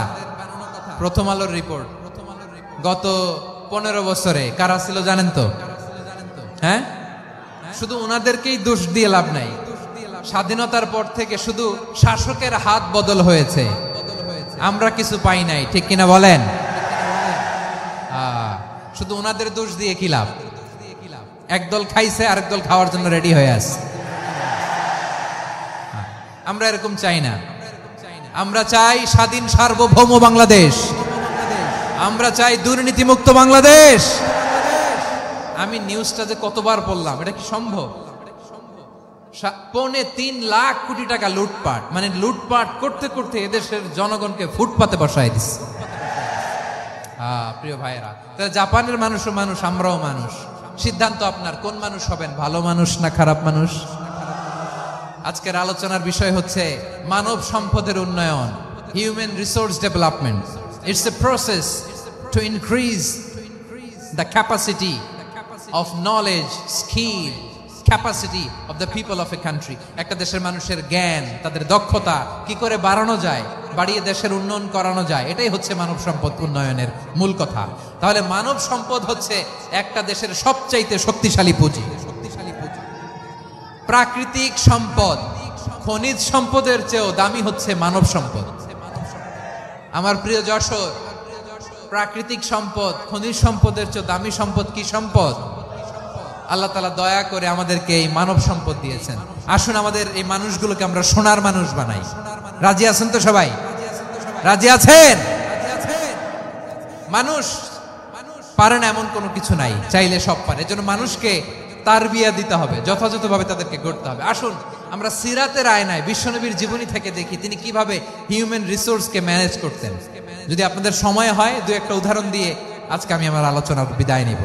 প্রথম আলোর রিপোর্ট। গত 15 বছরে কারা ছিল জানেন তো? হ্যাঁ, শুধু ওনাদেরকেই দোষ দিয়ে লাভ নাই। স্বাধীনতার পর থেকে শুধু শাসকের হাত বদল হয়েছে, আমরা কিছু পাই নাই, ঠিক কিনা বলেন? শুধু ওনাদের দোষ দিয়ে কি লাভ? একদল খাইছে, আরেক দল খাওয়ার জন্য রেডি হয়ে আছে। আমরা এরকম চাই না। আমরা চাই স্বাধীন সার্বভৌম বাংলাদেশ। আমরা চাই দুর্নীতিমুক্ত বাংলাদেশ। আমি নিউজটা যে কতবার পড়লাম, এটা কি সম্ভব? 3.25 লাখ কোটি টাকা লুটপাট, মানে লুটপাট করতে করতে এদেশের জনগণকে ফুটপাতে বসায় দিচ্ছে। প্রিয় ভাইয়েরা, জাপানের মানুষও মানুষ, আমরাও মানুষ। সিদ্ধান্ত আপনার, কোন মানুষ হবেন, ভালো মানুষ না খারাপ মানুষ? আজকের আলোচনার বিষয় হচ্ছে মানব সম্পদের উন্নয়ন, human resource development. It's a process to increase the capacity of knowledge, skill, capacity of the people of a country. একটা দেশের মানুষের জ্ঞান, তাদের দক্ষতা কি করে বাড়ানো যায়, বাড়িয়ে দেশের উন্নয়ন করানো যায়, এটাই হচ্ছে মানব সম্পদ উন্নয়নের মূল কথা। তাহলে মানব সম্পদ হচ্ছে একটা দেশের সবচাইতে শক্তিশালী পুঁজি। প্রাকৃতিক সম্পদ, খনিজ সম্পদের চেয়েও দামি হচ্ছে মানব সম্পদ। আমার প্রিয় যশোর, প্রাকৃতিক সম্পদ, খনিজ সম্পদের চেয়ে দামি সম্পদ কি সম্পদ? আল্লাহ তাআলা দয়া করে আমাদেরকে এই মানব সম্পদ দিয়েছেন। আসুন আমাদের এই মানুষগুলোকে আমরা সোনার মানুষ বানাই। রাজি আছেন তো সবাই? রাজি আছেন? মানুষ পারে না এমন কোনো কিছু নাই, চাইলে সব পারে। এজন্য মানুষকে তারবিয়া দিতে হবে, যথাযথভাবে তাদেরকে গড়তে হবে। আসুন আমরা সিরাতের আয়নায় বিশ্বনবীর জীবনী থেকে দেখি তিনি কিভাবে হিউম্যান রিসোর্সকে ম্যানেজ করতেন। যদি আপনাদের সময় হয়, দু একটা উদাহরণ দিয়ে আজকে আমি আমার আলোচনার বিদায় নিব।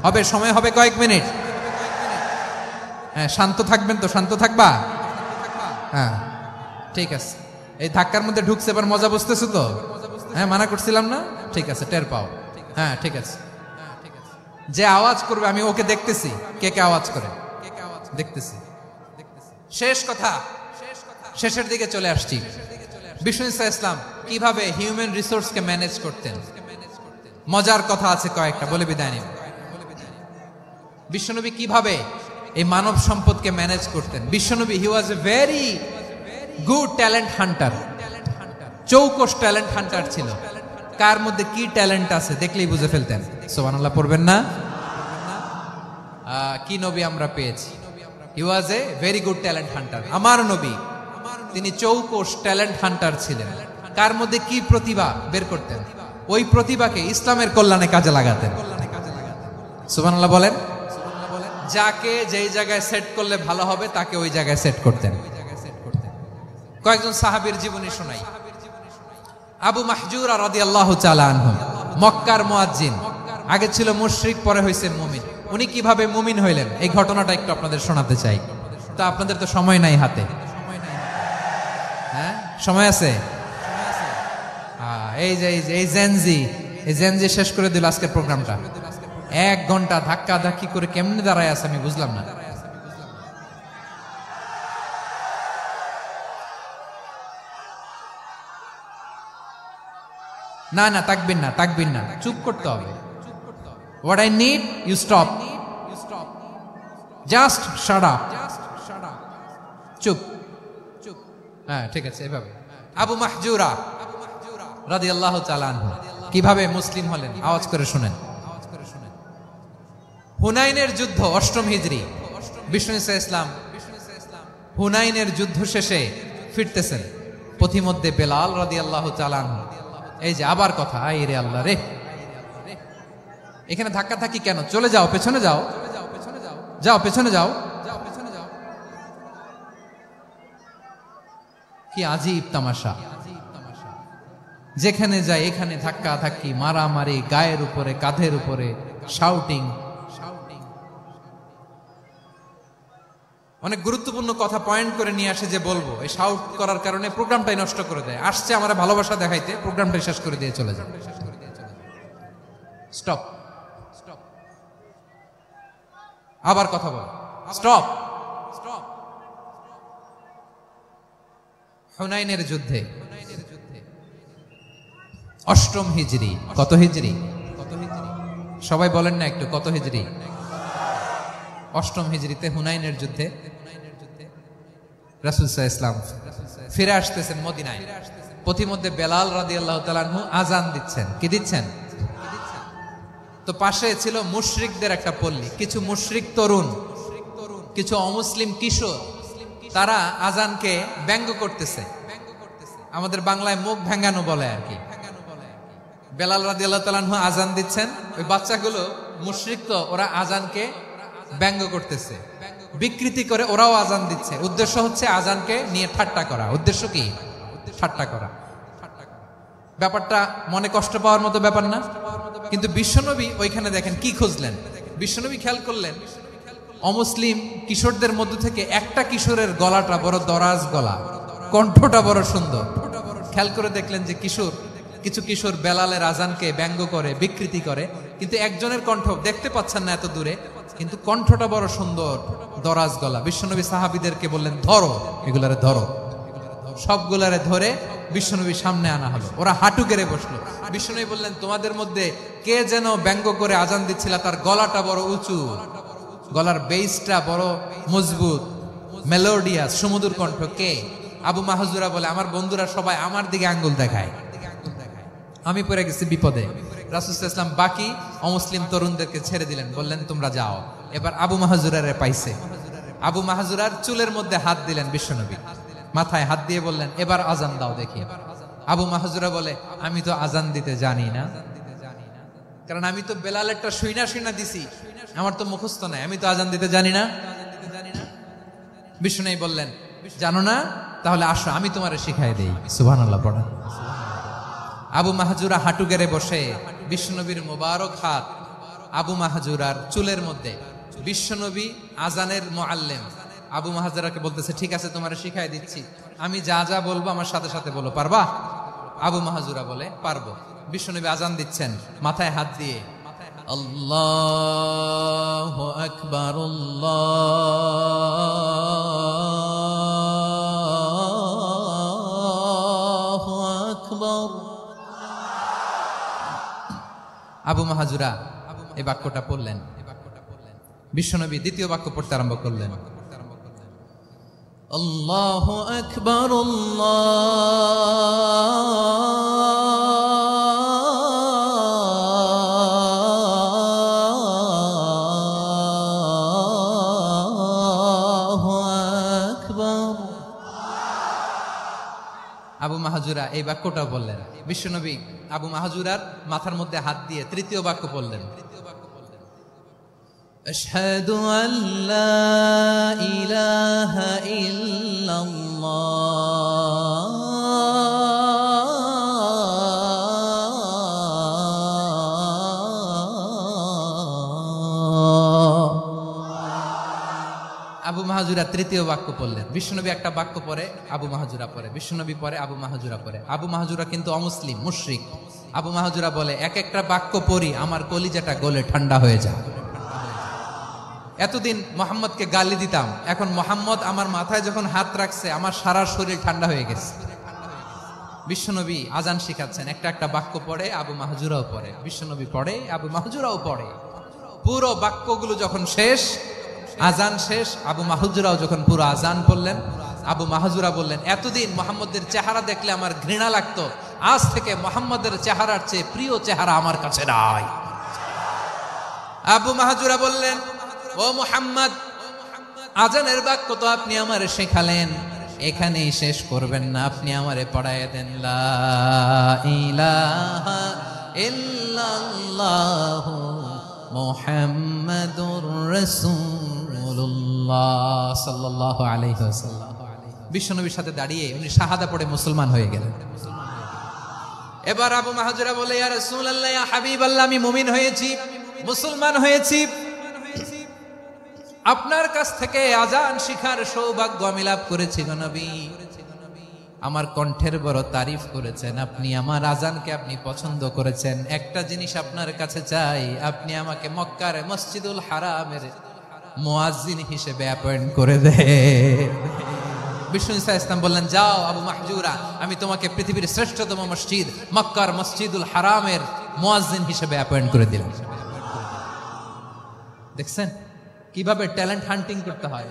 হবে সময় হবে কয়েক মিনিট। হ্যাঁ, শান্ত থাকবেন তো? শান্ত থাকবা? হ্যাঁ, ঠিক আছে। এই ধাক্কার মধ্যে ঢুকছে, এবার মজা বুঝতেছো তো? হ্যাঁ, মানা করছিলাম না? ঠিক আছে, টের পাও। হ্যাঁ, ঠিক আছে। যে আওয়াজ করবে আমি ওকে দেখতেছি, কে কে আওয়াজ করে দেখতেছি। শেষ কথা, শেষের দিকে চলে আসছি। বিষ্ণু ইসলাম কিভাবে হিউম্যান রিসোর্সকে ম্যানেজ করতেন, মজার কথা আছে কয়েকটা, বলে বিদায় নিব। বিশ্বনবী কিভাবে এই মানব সম্পদকে ম্যানেজ করতেন। বিশ্বনবী, he was a very good talent hunter, চৌকস ট্যালেন্ট হান্টার ছিল। কার মধ্যে কি ট্যালেন্ট আছে দেখলেই বুঝে ফেলতেন। সুবহানাল্লাহ পড়বেন না? কি নবী আমরা পেয়েছি! He was a very good talent hunter. আমার নবী, তিনি চৌকস ট্যালেন্ট হান্টার ছিলেন। কার মধ্যে কি প্রতিভা বের করতেন, ওই প্রতিভাকে ইসলামের কল্যাণে কাজে লাগাতেন। সুবহানাল্লাহ বলেন। যাকে যেই জায়গায় সেট করলে ভালো হবে তাকে ওই জায়গায় সেট করতেন। কয়েকজন সাহাবীর জীবনী শোনাই। আবু মাহজুরা রাদিয়াল্লাহু তাআলা আনহু, মক্কার মুয়াজ্জিন, আগে ছিল মুশরিক, পরে হইছেন মুমিন। উনি কিভাবে মুমিন হইলেন এই ঘটনাটা একটু আপনাদের শোনাতে চাই। তো আপনাদের তো সময় নাই হাতে। হ্যাঁ, সময় আছে? এই যে এই জেনজি শেষ করে দিল আজকের প্রোগ্রামটা। 1 ঘন্টা ধাক্কা ধাক্কি করে কেমনে দাঁড়ায় আছে আমি বুঝলাম না। না, তাকবির না, চুপ করতে হবে। What I need, you stop. Just shut up. চুপ। হ্যাঁ, ঠিক আছে, এভাবে। আবু মাহজুরা রাদিয়াল্লাহু তাআলা আনহু কিভাবে মুসলিম হলেন, আওয়াজ করে শুনেন। হুনাইনের যুদ্ধ, 8ম হিজরি, বিষ্ণু ইসলাম হুনাইনের যুদ্ধ শেষে ফিরতেছেন। পথিমধ্যে বেলাল রাদিয়াল্লাহু তাআলা আনহু, এই যে আবার কথা, আই রে আল্লাহ রে, এখানে ধাক্কা থাকি কেন? চলে যাও, পেছনে যাও, যাও পেছনে যাও। কি আজীব তামাশা! যেখানে যায় এখানে ধাক্কা ধাক্কি, মারামারি, গায়ের উপরে, কাঁধের উপরে, শাউটিং। অনেক গুরুত্বপূর্ণ কথা পয়েন্ট করে নিয়ে আসে যে বলবো, এই শাউট করার কারণে প্রোগ্রামটাই নষ্ট করে দেয়। আসছে আমরা ভালোবাসা দেখাইতে, প্রোগ্রামটাই শেষ করে দিয়ে চলে যায়। স্টপ। আবার কথা বল, স্টপ। হুনাইনের যুদ্ধে, 8ম হিজরি। কত হিজরি? সবাই বলেন না একটু, কত হিজরি? 8ম হিজরিতে হুনাইনের যুদ্ধে রাসূল সাল্লাল্লাহু আলাইহি ওয়াসাল্লাম ফিরে আসতেছেন মদিনায়। পথিমধ্যে বেলাল রাদিয়াল্লাহু তাআলা আনহু আযান দিচ্ছেন। কি দিচ্ছেন? তো পাশে ছিল মুশরিকদের একটা পল্লী, কিছু মুশরিক তরুণ, কিছু অমুসলিম কিশোর, তারা আযানকে ব্যঙ্গ করতেছে। আমাদের বাংলায় মুখ ভেঙ্গানো বলে আর কি। বেলাল রাদিয়াল্লাহু তাআলা আনহু আযান দিচ্ছেন, ওই বাচ্চাগুলো মুশরিক, তো ওরা আযানকে ব্যঙ্গ করতেছে, বিকৃতি করে ওরাও আযান দিচ্ছে। উদ্দেশ্য হচ্ছে আযানকে নিয়ে ঠাট্টা করা। উদ্দেশ্য কি? ঠাট্টা করা। ব্যাপারটা মনে কষ্ট পাওয়ার মতো ব্যাপার না? কিন্তু বিশ্বনবী ওইখানে দেখেন কি খুঁজলেন। বিশ্বনবী খেয়াল করলেন অমুসলিম কিশোরদের মধ্য থেকে একটা কিশোরের গলাটা বড় দরাজ গলা, কণ্ঠটা বড় সুন্দর। খেয়াল করে দেখলেন যে কিছু কিশোর বেলালের আযানকে ব্যঙ্গ করে, বিকৃতি করে, কিন্তু একজনের কণ্ঠ দেখতে পাচ্ছেন না এত দূরে, কিন্তু কণ্ঠটা বড় সুন্দর, দরাজ গলা। বিশ্বনবী সাহাবীদেরকে বললেন, ধরো এগুলারে, ধরো। সবগুলারে ধরে বিশ্বনবীর সামনে আনা হলো। ওরা হাঁটু গেড়ে বসলো। বিশ্বনবী বললেন, তোমাদের মধ্যে কে যেন ব্যঙ্গ করে আযান দিচ্ছিল, তার গলাটা বড় উঁচু, গলার বেসটা বড় মজবুত, মেলোডিয়াস, সুমধুর কণ্ঠ। কে? আবু মাহজুরা বলে, আমার বন্ধুরা সবাই আমার দিকে আঙ্গুল দেখায়, আমি পড়ে গেছি বিপদে। রাসূল সাল্লাল্লাহু আলাইহি ওয়াসাল্লাম বাকি অমুসলিম তরুণদেরকে ছেড়ে দিলেন, বললেন তোমরা যাও। এবার আবু মাহজুরারে পাইছে। আবু মাহজুরার চুলের মধ্যে হাত দিলেন বিশ্বনবী, মাথায় হাত দিয়ে বললেন, এবার আযান দাও দেখি। আবু মাহজুরা বলে, আমি তো আযান দিতে জানি না, কারণ আমি তো বেলালেরটা শুইনা দিছি, আমার তো মুখস্থ নাই, আমি তো আযান দিতে জানি না। বিশ্বনবী বললেন, জানো না? তাহলে আসো, আমি তোমারে শিখাই দেই। সুবহানাল্লাহ পড়েন। আবু মাহজুরা হাঁটু গেড়ে বসে, বিশ্বনবীর মোবারক হাত আবু মাহজুরার চুলের মধ্যে। বিশ্বনবী আযানের মুআল্লিম আবু মাহজুরাকে বলতেছে, ঠিক আছে তোমারে শিখাই দিচ্ছি, আমি যা যা বলবো আমার সাথে সাথে বলো, পারবা? আবু মাহজুরা বলে, পারবো। বিশ্বনবী আযান দিচ্ছেন, মাথায় হাত দিয়ে আল্লাহু আকবার, আল্লাহু আকবার। আবু মাহজুরা এই বাক্যটা পড়লেন। বিশ্বনবী দ্বিতীয় বাক্য পড়তে আরম্ভ করলেন, আল্লাহু আকবার, আল্লাহু আকবার। আবু মাহজুরা এই বাক্যটা বললেন। বিশ্বনবী আবু মাহজুরার মাথার মধ্যে হাত দিয়ে তৃতীয় বাক্য বললেন, আশহাদু আল্লা ইলাহা ইল্লাল্লাহ, আবু মাহজুরা তৃতীয় বাক্য পড়লেন। বিশ্বনবী একটা বাক্য পরে আবু মাহজুরা পরে, বিশ্বনবী পরে আবু মাহজুরা পরে। আবু মাহজুরা কিন্তু অমুসলিম, মুশরিক। আবু মাহজুরা বলে, এক একটা বাক্য পড়ি আমার কলিজাটা গলে ঠান্ডা হয়ে যায়। এতদিন মোহাম্মদকে গালি দিতাম, এখন মোহাম্মদ আমার মাথায় যখন হাত রাখছে আমার সারা শরীর ঠান্ডা হয়ে গেছে। বিশ্বনবী আযান শিখাচ্ছেন, একটা একটা বাক্য পড়ে আবু মাহজুরাও পড়ে, বিশ্বনবী পড়ে আবু মাহজুরাও পড়ে। পুরো বাক্যগুলো যখন শেষ, আজান শেষ, আবু মাহজুরাও যখন পুরো আজান পড়লেন, আবু মাহজুরা বললেন, এতদিন মোহাম্মদের চেহারা দেখলে আমার ঘৃণা লাগতো, আজ থেকে মোহাম্মদের চেহারার চেয়ে প্রিয় চেহারা আমার কাছে নাই। আবু মাহজুরা বললেন, ও মুহাম্মদ, আজানের বাক্য তো আপনি আমারে শেখালেন, এখানেই শেষ করবেন না, আপনি আমারে পড়ায় দেন, লা ইলাহা ইল্লাল্লাহু মুহাম্মাদুর রাসূলুল্লাহ সাল্লাল্লাহু আলাইহি ওয়াসাল্লাম। বিশ্বনবীর সাথে দাঁড়িয়ে উনি শাহাদা পড়ে মুসলমান হয়ে গেলেন। এবার আবু মাহজুরা বলে, ইয়া রাসূলুল্লাহ, ইয়া হাবিবাল্লাহ, আমি মুমিন হয়েছি, মুসলমান হয়েছি, আপনার কাছ থেকে আজান শিখার সৌভাগ্য আমি লাভ করেছি গো নবী। আমার কণ্ঠের বড় তারিফ করেছেন আপনি, আমার আজানকে আপনি পছন্দ করেছেন। একটা জিনিস আপনার কাছে চাই, আপনি আমাকে মক্কার মসজিদুল হারামের মুয়াজ্জিন হিসেবে অ্যাপয়েন্ট করে দেন। বিষ্ণু ইসা ইসলাম বললেন, যাও আবু মাহজুরা, আমি তোমাকে পৃথিবীর শ্রেষ্ঠতম মসজিদ মক্কার মসজিদুল হারামের মুয়াজ্জিন হিসেবে অ্যাপয়েন্ট করে দিলাম। দেখছেন কিভাবে ট্যালেন্ট হান্টিং করতে হয়,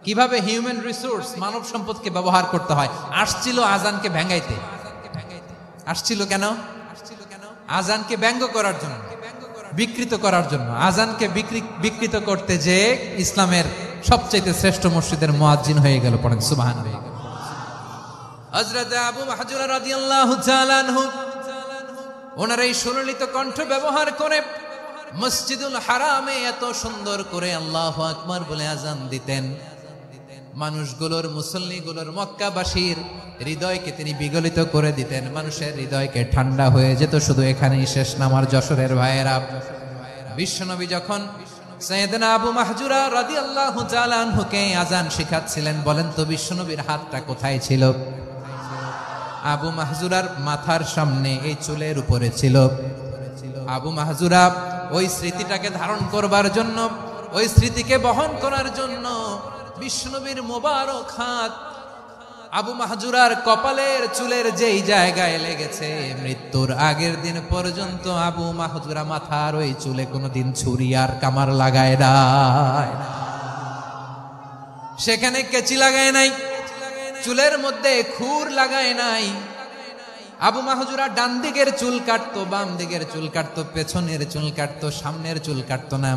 কিভাবে হিউম্যান রিসোর্স মানব সম্পদকে ব্যবহার করতে হয়। আসছিল আজানকে ভেঙাইতে, আসছিল কেন? আজানকে ব্যঙ্গ করার জন্য, বিকৃত করার জন্য। আজানকে বিকৃত করতে যে ইসলামের সবচেয়ে শ্রেষ্ঠ মসজিদের মুয়াজ্জিন হয়ে গেল। পড়েন সুবহানাল্লাহ। হযরত আবু মাহজুরা রাদিয়াল্লাহু তাআলা আনহু ওনার এই সুললিত কণ্ঠ ব্যবহার করে মসজিদুল হারামে এত সুন্দর করে আল্লাহু আকবার বলে আজান দিতেন। মানুষগুলোর, মুসল্লিগুলোর, মক্কাবাসীর হৃদয়কে তিনি বিগলিত করে দিতেন। মানুষের হৃদয়কে ঠান্ডা হয়ে যেত। শুধু এখানেই শেষ না আমার যশোরের ভাইয়েরা। বিশ্বনবী যখন সাইয়েদনা আবু মাহজুরা রাদিয়াল্লাহু তাআলা আনহুকে আজান শিখাচ্ছিলেন, বলেন তো বিশ্বনবীর হাতটা কোথায় ছিল? আবু মাহজুরার মাথার সামনে, এই চুলের উপরে ছিল। আবু মাহজুরা ওই স্মৃতিটাকে ধারণ করবার জন্য, ওই স্মৃতিকে বহন করার জন্য বিশ্বনবীর মোবারক হাত আবু মাহজুরার কপালের চুলের যেই জায়গায় লেগেছে, মৃত্যুর আগের দিন পর্যন্ত আবু মাহজুরা মাথার ওই চুলে কোনোদিন ছুরি আর কামার লাগায় নাই, সেখানে কেচি লাগায় নাই, চুলের মধ্যে খুর লাগায় নাই। আবু মাহজুরা ডান দিকের চুল কাটতো, বাম দিকের চুল কাটতো, পেছনের চুল কাটতো, সামনের চুল কাটতো না।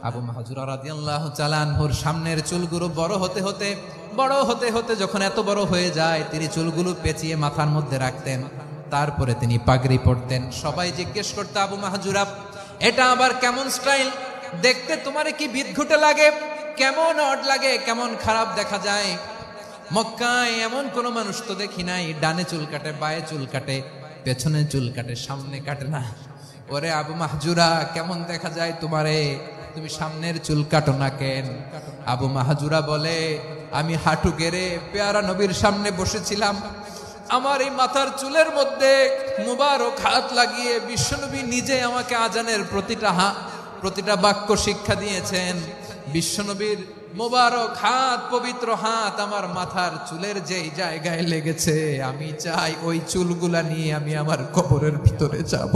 আবু মাহজুরা রাদিয়াল্লাহু তাআলা আনহুর সামনের চুলগুলো বড় হতে হতে যখন এত বড় হয়ে যায়, তিনি চুলগুলো পেঁচিয়ে মাথার মধ্যে রাখতেন। তারপরে তিনি পাগড়ি পরতেন। সবাই জিজ্ঞেস করতো, আবু মাহজুরা, এটা আবার কেমন স্টাইল? দেখতে তোমার কি বিদঘুটে লাগে? কেমন অড লাগে? কেমন খারাপ দেখা যায়? মক্কায় এমন কোন মানুষ তো দেখি নাই, ডানে চুল কাটে, বায়ে চুল কাটে, পেছনে চুল কাটে, সামনে কাটে না। ওরে আবু মাহজুরা, কেমন দেখা যায় তোমারে? তুমি সামনের চুল কাটো না কেন? আবু মাহজুরা বলে, আমি হাঁটু গেড়ে পেয়ারা নবীর সামনে বসেছিলাম, আমার এই মাথার চুলের মধ্যে মুবারক হাত লাগিয়ে বিশ্বনবী নিজে আমাকে আজানের প্রতিটা বাক্য শিক্ষা দিয়েছেন। বিশ্বনবীর মোবারক হাত, পবিত্র হাত আমার মাথার চুলের যেই জায়গায় লেগেছে, আমি চাই ওই চুলগুলা নিয়ে আমি আমার কবরের ভিতরে যাব।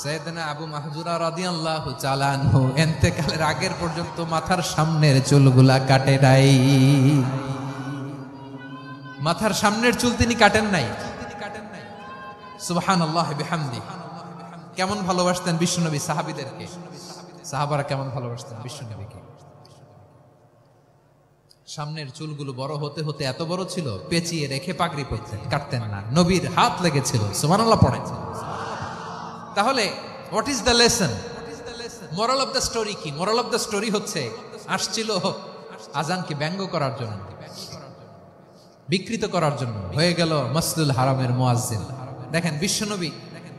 সাইয়েদনা আবু মাহজুরা রাদিয়াল্লাহু তাআলা আনহু ইন্তেকালের আগের পর্যন্ত মাথার সামনের চুলগুলা কাটে নাই। মাথার সামনের চুল তিনি কাটেন নাই। সুবহানাল্লাহি বিহামদি। কেমন ভালোবাসতেন বিশ্বনবী সাহাবীদেরকে, সাহাবারা কেমন ভালোবাসতেন বিশ্বনবীকে। সামনের চুলগুলো বড় হতে হতে এত বড় ছিল, পেঁচিয়ে রেখে পাগড়ি পরতেন, কাটতেন না। নবীর হাত লেগেছিল। সুবহানাল্লাহ পড়েন। তাহলে what is the lesson? Moral of the story কি? মোরাল অফ দ্য স্টোরি হচ্ছে, আসছিল আজানকে ব্যঙ্গ করার জন্য, বিকৃত করার জন্য, হয়ে গেল মসজিদুল হারামের মুয়াজ্জিন। দেখেন বিশ্বনবী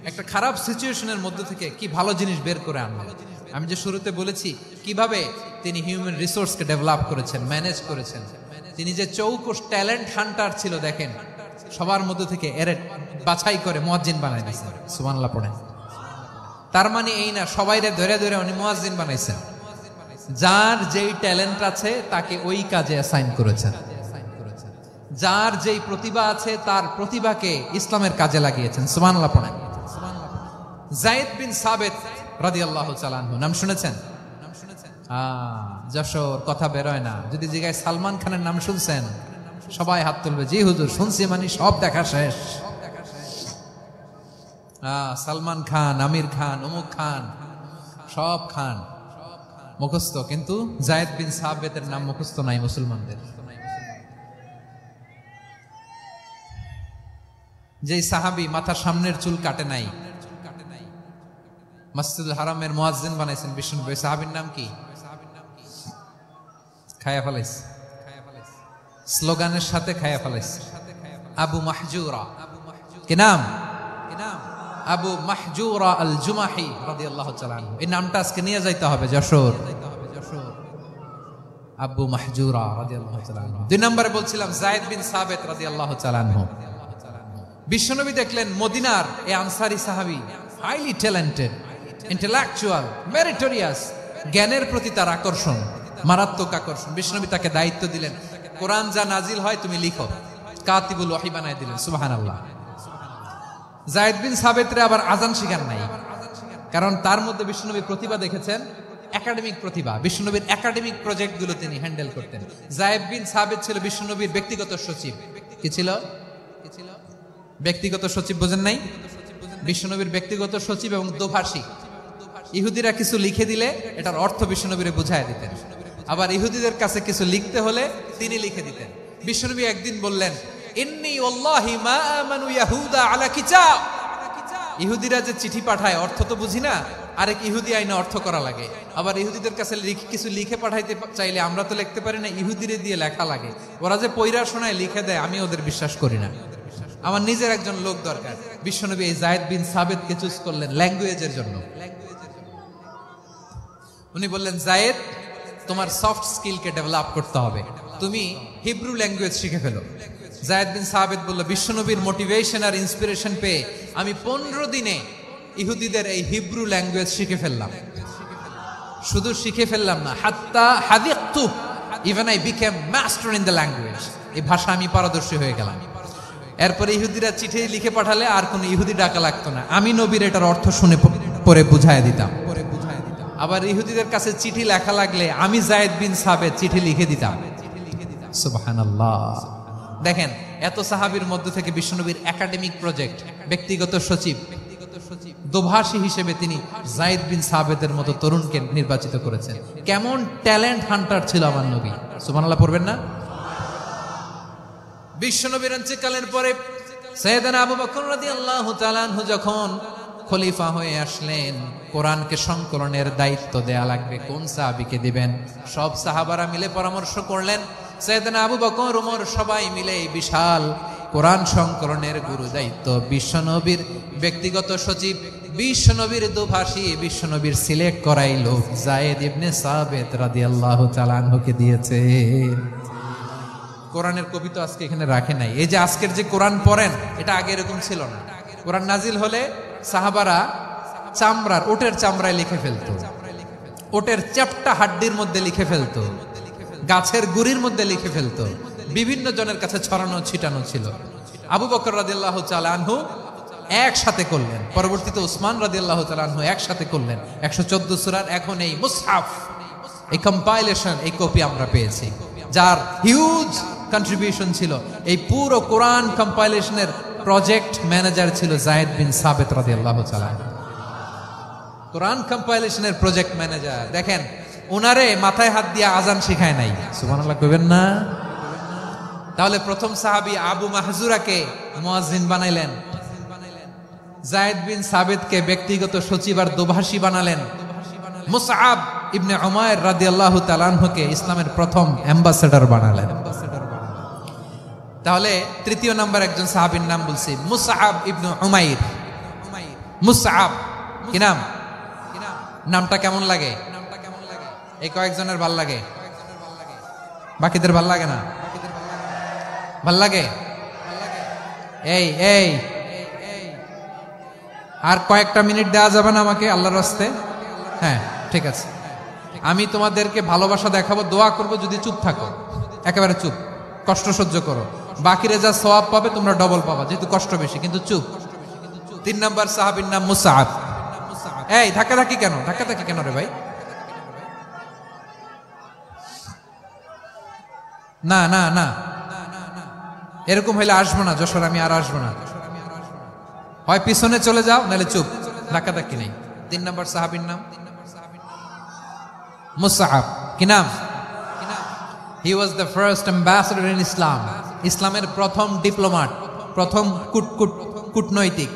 একটা খারাপ সিচুয়েশনের মধ্যে থেকে কি ভালো জিনিস বের করে আনলেন। আমি যে শুরুতে বলেছি কিভাবে তিনি হিউম্যান রিসোর্সকে ডেভেলপ করেছেন, ম্যানেজ করেছেন। তিনি যে চৌকস ট্যালেন্ট হান্টার ছিল, দেখেন সবার মধ্যে থেকে এর বাছাই করে মুয়াজ্জিন বানাই দিয়েছেন। সুবহানাল্লাহ পড়েন। তার মানে এই না সবাইরে ধরে ধরে উনি মুয়াজ্জিন বানাইছেন। যার যেই ট্যালেন্ট আছে তাকে ওই কাজে অ্যাসাইন করেছেন। যার যেই প্রতিভা আছে তার প্রতিভাকে ইসলামের কাজে লাগিয়েছেন। সুবহানাল্লাহ পড়েন। যায়েদ বিন সাবিত রাদিয়াল্লাহু তাআলা আনহু, নাম শুনেছেন? যশোর, কথা বেরোয় না। যদি জিজ্ঞাসা সালমান খানের নাম শুনছেন, সবাই হাত তুলবে, জি হুজুর শুনছি, মানে সব দেখা শেষ। সালমান খান, আমির খান, অমুক খান, সব খান মুখস্থ, কিন্তু যায়েদ বিন সাবিতের নাম মুখস্থ নাই মুসলমানদের। যেই সাহাবী মাথার সামনের চুল কাটে নাই, মসজিদুল হারামের মুয়াজ্জিন বানাইছেন বিষ্ণুনবী, সাহাবীর নাম কি? খায়া ফেলাইছে, স্লোগানের সাথে খায়া ফেলাইছে। আবু মাহজুরা, কি নাম? আবু মাহজুরা আল জুমাহি রাদিয়াল্লাহু তাআলা আনহু। এই নামটা আজকে নিয়ে যাইতে হবে যশোর। আবু মাহজুরা রাদিয়াল্লাহু তাআলা আনহু। 2 নম্বরে বলছিলাম যায়েদ বিন সাবিত রাদিয়াল্লাহু তাআলা আনহু। বিশ্বনবী দেখলেন মদিনার এই আনসারী সাহাবী হাইলি ট্যালেন্টেড, ইন্টেলেকচুয়াল, মেরিটোরিয়াস, জ্ঞানের প্রতি তার আকর্ষণ, মারাত্মক আকর্ষণ। বিশ্বনবী তাকে দায়িত্ব দিলেন, কোরআন যা নাজিল হয় তুমি লিখো, কাতিবুল ওহী বানায় দিলেন। সুবহানাল্লাহ। যায়েদ বিন সাবিতরে আবার আজান শিখান নাই, কারণ তার মধ্যে বিশ্বনবী প্রতিভা দেখেছেন, একাডেমিক প্রতিভা। বিশ্বনবীর একাডেমিক প্রজেক্টগুলো তিনি হ্যান্ডেল করতেন। যায়েদ বিন সাবিত ছিল বিশ্বনবীর ব্যক্তিগত সচিব। কি ছিল? ব্যক্তিগত সচিব, বোঝেন নাই? বিশ্বনবীর ব্যক্তিগত সচিব এবং দোভাষী। ইহুদিরা কিছু লিখে দিলে এটার অর্থ বিশ্বনবীরে বুঝায় দিতেন, আবার ইহুদিদের কাছে কিছু লিখতে হলে তিনি লিখে দিতেন। বিশ্বনবী একদিন বললেন, ইন্নী ওয়াল্লাহি মা আমানু ইয়াহুদা আলা কিতাব। ইহুদিরা যে চিঠি পাঠায় অর্থ তো বুঝি না, আরেক ইহুদি আইনে অর্থ করা লাগে। আবার ইহুদিদের কাছে কিছু লিখে পাঠাইতে চাইলে আমরা তো লিখতে পারি না, ইহুদিরে দিয়ে লেখা লাগে। ওরা যে পয়রা শোনায় লিখে দেয়, আমি ওদের বিশ্বাস করি না। আমার নিজের একজন লোক দরকার। বিশ্বনবী এই যায়েদ বিন সাবিতকে চুজ করলেন ল্যাঙ্গুয়েজের জন্য। উনি বললেন, যায়েদ, তোমার সফট স্কিলকে ডেভেলপ করতে হবে, তুমি হিব্রু ল্যাঙ্গুয়েজ শিখে ফেলো। যায়েদ বিন সাবিত বলল, বিশ্বনবীর মোটিভেশন আর ইন্সপিরেশন পেয়ে আমি 15 দিনে ইহুদিদের এই হিব্রু ল্যাঙ্গুয়েজ শিখে ফেললাম। শুধু শিখে ফেললাম না, হাত্তা হাদিকতু, even I became master in the language. এই ভাষা আমি পারদর্শী হয়ে গেলাম। এরপরে ইহুদিরা চিঠি লিখে পাঠালে আর কোন ইহুদি ডাকা লাগতো না, আমি নবীর এটার অর্থ শুনে পরে বুঝায় দিতাম। আবার ইহুদিদের কাছে চিঠি লেখা লাগলে আমি যায়েদ বিন সাবিত চিঠি লিখে দিতাম। সুবহানাল্লাহ। দেখেন, এত সাহাবীর মধ্য থেকে বিশ্বনবীর একাডেমিক প্রজেক্ট, ব্যক্তিগত সচিব, দোভাষী হিসেবে তিনি যায়েদ বিন সাবিতের মতো তরুণকে নির্বাচিত করেছেন। কেমন ট্যালেন্ট হান্টার ছিল আমার নবী। সুবহানাল্লাহ পড়বেন না? বিশ্বনবীর ইন্তেকালের পরে সাইয়েদনা আবু বকর রাদিয়াল্লাহু তাআলা আনহু যখন খলিফা হয়ে আসলেন, কোরআনকে সংকলনের দায়িত্ব দেয়া লাগবে, কোন সাহাবীকে দিবেন? সব সাহাবারা মিলে পরামর্শ করলেন। সাইয়েদনা আবু বকর, ওমর সবাই মিলে এই বিশাল কোরআন সংকলনের গুরু দায়িত্ব বিশ্বনবীর ব্যক্তিগত সচিব, বিশ্বনবীর দোভাষী, বিশ্বনবীর সিলেক্ট করাই লোক যায়েদ ইবনে সাবিত রাদিয়াল্লাহু তাআলা আনহুকে দিয়েছে। কোরআনের কবি তো আজকে এখানে রাখে নাই। এই যে আজকের যে কোরআন পড়েন, এটা আগে এরকম ছিল না। কোরআন নাজিল হলে সাহাবারা চামড়ার, ওটের চামড়ায় লিখে ফেলতো, ওটের চ্যাপ্টা হাড্ডির মধ্যে লিখে ফেলতো, গাছের গুড়ির মধ্যে লিখে ফেলতো, বিভিন্ন জনের কাছে ছড়ানো ছিটানো ছিল। আবু বকর রাদিয়াল্লাহু তাআলা আনহু একসাথে করলেন, পরবর্তীতে উসমান রাদিয়াল্লাহু তাআলা আনহু একসাথে করলেন। 114 সূরার এখন এই মুসহাফ, এই কম্পাইলেশন, এই কপি আমরা পেয়েছি, যার হিউজ কন্ট্রিবিউশন ছিল। এই পুরো কোরআন কম্পাইলেশনের প্রজেক্ট ম্যানেজার ছিল যায়েদ বিন সাবিত রাদিয়াল্লাহু তাআলা। কোরআন কম্পাইলেশনের প্রজেক্ট ম্যানেজার। দেখেন, ওনারে মাথায় হাত দিয়ে আজান শিখায় নাই। সুবহানাল্লাহ কইবেন না? তাহলে প্রথম সাহাবী আবু মাহজুরাকে মুয়াজ্জিন বানাইলেন, যায়েদ বিন সাবিতকে ব্যক্তিগত সচিব আর দোভাষী বানালেন, মুসআব ইবনে উমাইর রাদিয়াল্লাহু তাআলা আনহুকে ইসলামের প্রথম অ্যাম্বাসেডর বানালেন। তাহলে তৃতীয় নাম্বার একজন সাহাবীর নাম বলছি, মুসআব ইবনে উমাইর। মুসআব কি নাম? নামটা কেমন লাগে? এই কয়েকজনের ভাল লাগে, বাকিদের ভাল লাগে না? ভাল লাগে? এই এই আর কয়েকটা মিনিট দেওয়া যাবে না আমাকে আল্লাহর রাস্তে? হ্যাঁ, ঠিক আছে। আমি তোমাদেরকে ভালোবাসা দেখাবো, দোয়া করব, যদি চুপ থাকো, একেবারে চুপ, কষ্ট সহ্য করো, বাকিরা যা সওয়াব পাবে তোমরা ডবল পাবা, যেহেতু কষ্ট বেশি, কিন্তু চুপ। 3 নাম্বার সাহাবীর নাম মুসআব। এই ধাক্কাধাক্কি কেন, ধাক্কাধাক্কি কেন রে ভাই? না না না, এরকম হইলে আসবো না যশোর, আমি আর আসবো না। হয় পিছনে চলে যাও, নাহলে চুপ, ধাক্কাধাক্কি নেই। 3 নম্বর সাহাবীর নাম মুসআব। কি নাম? He was the first ambassador in Islam. ইসলামের প্রথম ডিপ্লোম্যাট, প্রথম কূটনৈতিক,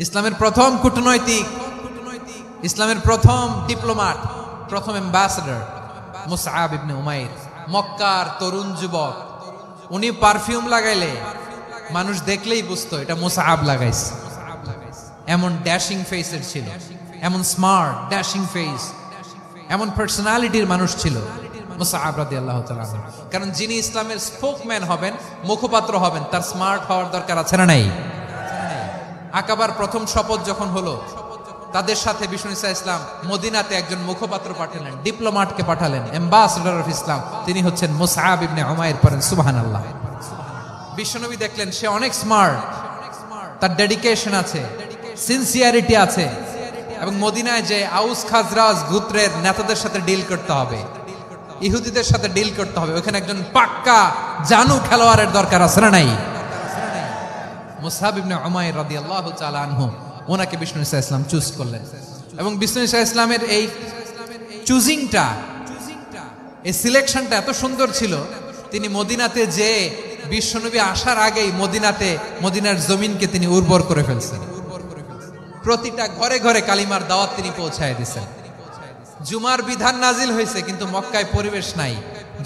ইসলামের প্রথম কূটনৈতিক, ইসলামের প্রথম ডিপ্লোম্যাট, প্রথম অ্যাম্বাসেডর মুসআব ইবনে উমাইর। মক্কার তরুণ যুবক, উনি পারফিউম লাগাইলে মানুষ দেখলেই বুঝতো এটা মুসআব লাগাইছে। এমন ড্যাশিং ফেসের ছিল, এমন স্মার্ট ড্যাশিং ফেস, এমন পার্সোনালিটির মানুষ ছিল মুসআব রাদিয়াল্লাহু তাআলা। কারণ যিনি ইসলামের স্পোকম্যান হবেন, মুখপাত্র হবেন, তার স্মার্ট হওয়ার দরকার আছে না নাই? আকাবার প্রথম শপথ যখন হলো, তাদের সাথে বিষ্ণু ঈসা ইসলাম মদিনাতে একজন মুখপাত্র পাঠালেন, ডিপ্লোম্যাটকে পাঠালেন, অ্যাম্বাসেডর অফ ইসলাম। তিনি হচ্ছেন মুসআব ইবনে উমাইর। পড়েন সুবহানাল্লাহ। বিশ্বনবী দেখলেন সে অনেক স্মার্ট, তার ডেডিকেশন আছে, সিনসিয়ারিটি আছে, এবং মদিনায় যে আউস খাজরাজ গোত্রের নেতাদের সাথে ডিল করতে হবে, ইহুদিদের সাথে ডিল করতে হবে, ওখানে একজন পাক্কা জানু খেলোয়াড়ের দরকার আছে না নাই? মুসআব ইবনে উমাইর রাদিয়াল্লাহু তাআলা আনহু, ওনাকে বিষ্ণু ঈসা ইসলাম চুজ করলেন। এবং বিষ্ণু ঈসা ইসলামের এই চুজিংটা, এই সিলেকশনটা এত সুন্দর ছিল, তিনি মদিনাতে যে বিশ্বনবী আসার আগেই মদিনার জমিনকে তিনি উর্বর করে ফেলছেন। প্রতিটা ঘরে ঘরে কালিমার দাওয়াত তিনি পৌঁছায় দিয়েছেন। জুমার বিধান নাজিল হয়েছে, কিন্তু মক্কায় পরিবেশ নাই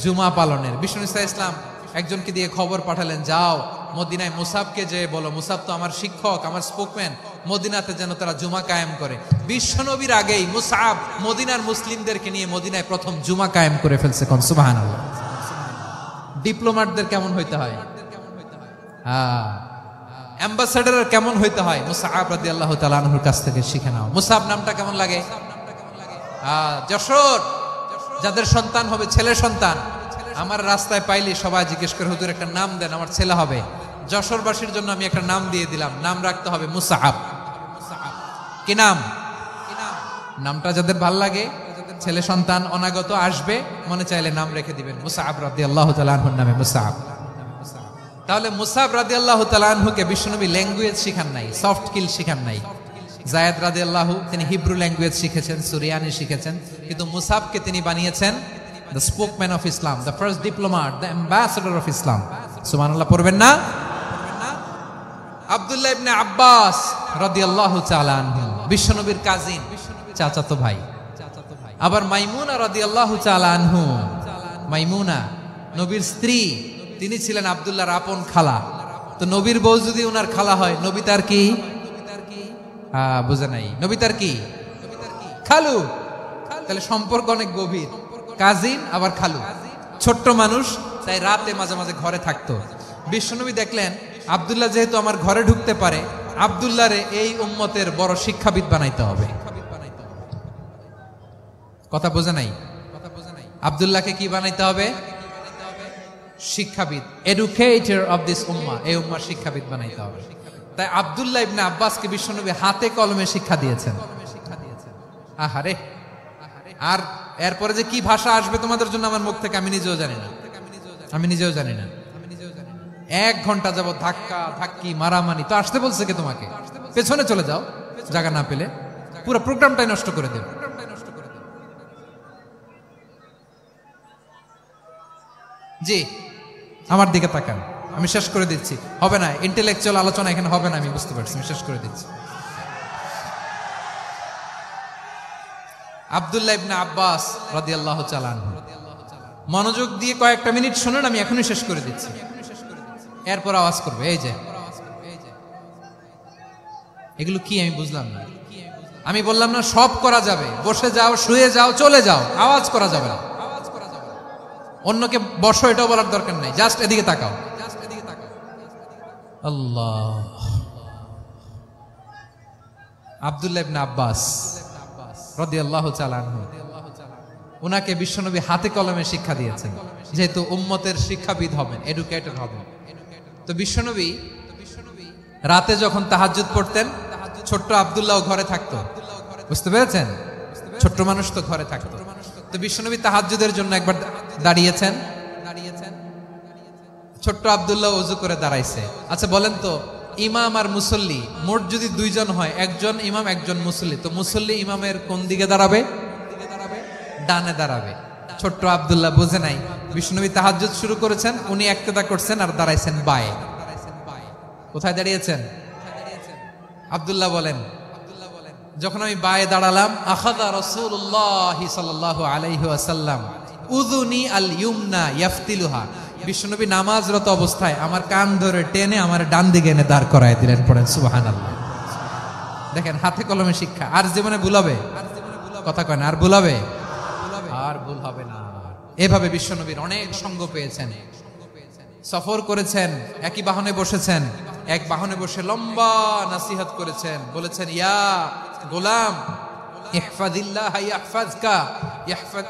জুমা পালনের। বিষ্ণু ঈসা ইসলাম একজনকে দিয়ে খবর পাঠালেন, যাও মদিনায় মুসাবকে যে বলো, মুসাব তো আমার শিক্ষক, আমার স্পোকম্যান, মদিনাতে যেন তারা জুমা কায়েম করে। বিশ্বনবীর আগেই মুসাব মদিনার মুসলিমদেরকে নিয়ে মদিনায় প্রথম জুমা কায়েম করে ফেলছে। কোন সুবহানাল্লাহ। ডিপ্লোম্যাটদের কেমন হইতে হয়, অ্যাম্বাসেডারের কেমন হইতে হয়, মুসআব রাদিয়াল্লাহু তাআলা আনহুর কাছ থেকে শিখে নাও। মুসআব নামটা কেমন লাগে? যশোর যাদের সন্তান হবে, ছেলে সন্তান, আমার রাস্তায় পাইলে সবাই জিজ্ঞেস করে, হুজুর একটা নাম দেন, আমার ছেলে হবে। যশোরবাসীর জন্য আমি একটা নাম দিয়ে দিলাম, নাম রাখতে হবে মুসআব। কি নাম? নামটা যাদের ভাল লাগে, ছেলে সন্তান অনাগত আসবে, মনে চাইলে নাম রেখে দিবেন মুসআব রাদিয়াল্লাহু তাআলা আনহুর নামে মুসআব। তাহলে মুসআব রাদিয়াল্লাহু তাআলা আনহুকে বিশ্বনবী ল্যাঙ্গুয়েজ শিখান নাই, সফট স্কিল শিখান নাই। যায়েদ রাদিয়াল্লাহু, তিনি হিব্রু ল্যাঙ্গুয়েজ শিখেছেন, সুরিয়ানি শিখেছেন, কিন্তু মুসআবকে তিনি বানিয়েছেন the spokesman of Islam, the first diplomat, the ambassador of Islam. সুবহানাল্লাহ পড়বেন না? আব্দুল্লাহ ইবনে আব্বাস রাদিয়াল্লাহু তাআলা আনহু, বিশ্বনবীর কাজিন, চাচাতো ভাই। আবার মাইমুনা রাদিয়াল্লাহু তাআলা আনহু, মাইমুনা নবীর স্ত্রী, তিনি ছিলেন আব্দুল্লাহর আপন খালা। তো নবীর বউ যদি ওনার খালা হয়, নবী তার কি? বুঝে নাই, নবী তার কি? খালু। তাহলে সম্পর্ক অনেক গভীর, কাজিন আবার খালু, ছোট্ট মানুষ, তাই রাতে মাঝে মাঝে ঘরে থাকতো। বিশ্বনবী দেখলেন আব্দুল্লাহ যেহেতু আমার ঘরে ঢুকতে পারে, আব্দুল্লাহরে এই উম্মতের বড় শিক্ষাবিদ বানাইতে হবে। কথা বোঝে নাই? আব্দুল্লাহকে কি বানাইতে হবে? শিক্ষাবিদ, এডুকেটর অফ দিস উম্মাহ, এই উম্মার শিক্ষাবিদ বানাইতে হবে। তাই আব্দুল্লাহ ইবনে আব্বাসকে বিশ্বনবী হাতে কলমে শিক্ষা দিয়েছেন। আহারে, আর এরপরে যে কি ভাষা আসবে তোমাদের জন্য আমার মুখ থেকে আমি নিজেও জানি না, আমি নিজেও জানি না। 1 ঘন্টা যাবত ধাক্কা ধাক্কি মারামারি। তো আসতে বলছে কে তোমাকে? পেছনে চলে যাও, জায়গা না পেলে পুরো প্রোগ্রামটাই নষ্ট করে দেব। জি, আমার দিকে তাকান, আমি শেষ করে দিচ্ছি। হবে না, ইন্টেলেকচুয়াল আলোচনা এখানে হবে না, আমি বুঝতে পারছি, আমি শেষ করে দিচ্ছি। আব্দুল্লাহ ইবনে আব্বাস রাদিয়াল্লাহু তাআলা আনহু, মনোযোগ দিয়ে কয়েকটা মিনিট শুনুন, আমি এখনই শেষ করে দিচ্ছি, এরপর আওয়াজ করবে। এই যে এগুলো কি আমি বুঝলাম না। আমি বললাম না সব করা যাবে, বসে যাও, শুয়ে যাও, চলে যাও, আওয়াজ করা যাবে না। অন্যকে বসো এটাও বলার দরকার নাই, জাস্ট এদিকে তাকাও। আল্লাহ। আব্দুল্লাহ ইবনে আব্বাস রাদিয়াল্লাহু তাআলা আনহু, উনাকে বিশ্বনবী হাতে কলমে শিক্ষা দিয়েছেন, যেহেতু উম্মতের শিক্ষাবিদ হবেন, এডুকেটেড হবেন। তো বিশ্বনবী রাতে যখন তাহাজ্জুদ পড়তেন, ছোট্ট আব্দুল্লাহ ঘরে থাকতো, বুঝতে পেরেছেন? ছোট্ট মানুষ তো ঘরে থাকতো। তো বিশ্বনবী তাহাজ্জুদের জন্য একবার দাঁড়িয়েছেন, ছোট্ট আব্দুল্লাহ ওযু করে দাঁড়াইছে। আচ্ছা বলেন তো, ইমাম আর মুসল্লি মোট যদি দুইজন হয়, একজন ইমাম একজন মুসল্লি, তো মুসল্লি ইমামের কোন দিকে দাঁড়াবে? ডানে দাঁড়াবে। ছোট্ট আব্দুল্লাহ বোঝে নাই, বিশ্বনবী তাহাজ্জুদ শুরু করেছেন, উনি একতেদা করছেন আর দাঁড়াইছেন বায়ে। কোথায় দাঁড়িয়েছেন? আব্দুল্লাহ বলেন, যখন আমি বায়ে দাঁড়ালাম, আখাযা রাসূলুল্লাহ সাল্লাল্লাহু আলাইহি ওয়াসাল্লাম উযুনি আল ইউমনা ইয়াফতিলুহা, বিশ্বনবী নামাজরত অবস্থায় আমার কান ধরে টেনে আমার ডান দিকে এনে দাঁড় করায় দিলেন। পড়েন সুবহানাল্লাহ। দেখেন, হাতে কলমে শিক্ষা। আর জীবনে ভুল হবে? কথা কয় না, আর ভুল হবে? আর ভুল হবে না। এভাবে বিশ্বনবীর অনেক সঙ্গ পেয়েছেন, সফর করেছেন, একই বাহনে বসেছেন, এক বাহনে বসে লম্বা নাসিহত করেছেন, বলেছেন, ইয়া গোলাম ইহফাজিল্লাহ ইয়াহফাজকা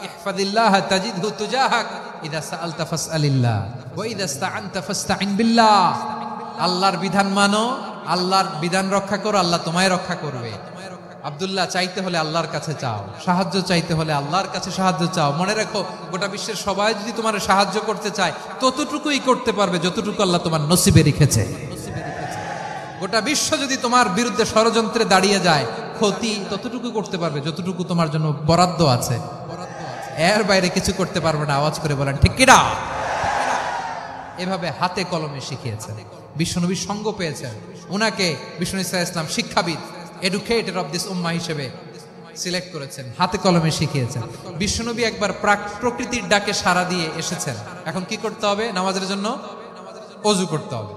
ইহফাজিল্লাহ তাজিদহু তুজাহাক ইযা সাআলতা ফাসআলিল্লাহ ওয়া ইযা ইসতাআনতা ফাসতাইন বিল্লাহ। আল্লাহর বিধান মানো, আল্লাহর বিধান রক্ষা করো, আল্লাহ তোমায় রক্ষা করবে। আব্দুল্লাহ, চাইতে হলে আল্লাহর কাছে চাও, সাহায্য চাইতে হলে আল্লাহর কাছে সাহায্য চাও। মনে রাখো, গোটা বিশ্বের সবাই যদি তোমার সাহায্য করতে চায়, ততটুকুই করতে পারবে যতটুকু আল্লাহ তোমার নসিবে রেখেছে। গোটা বিশ্ব যদি তোমার বিরুদ্ধে ষড়যন্ত্রে দাঁড়িয়ে যায়, ক্ষতি ততটুকু করতে পারবে যতটুকু তোমার জন্য বরাদ্দ আছে, এর বাইরে কিছু করতে পারবে না। আওয়াজ করে বলেন ঠিক কিনা? এভাবে হাতে কলমে শিখিয়েছেন, বিশ্বনবীর সঙ্গ পেয়েছেন। উনাকে বিশ্বনবী সাল্লাল্লাহু আলাইহি ওয়াসাল্লাম শিক্ষাবিদ, এডুকেটর অফ দিস উম্মাহ হিসেবে সিলেক্ট করেছেন, হাতে কলমে শিখিয়েছেন। বিশ্বনবী একবার প্রকৃতির ডাকে সাড়া দিয়ে এসেছেন। এখন কি করতে হবে? নামাজের জন্য ওযু করতে হবে।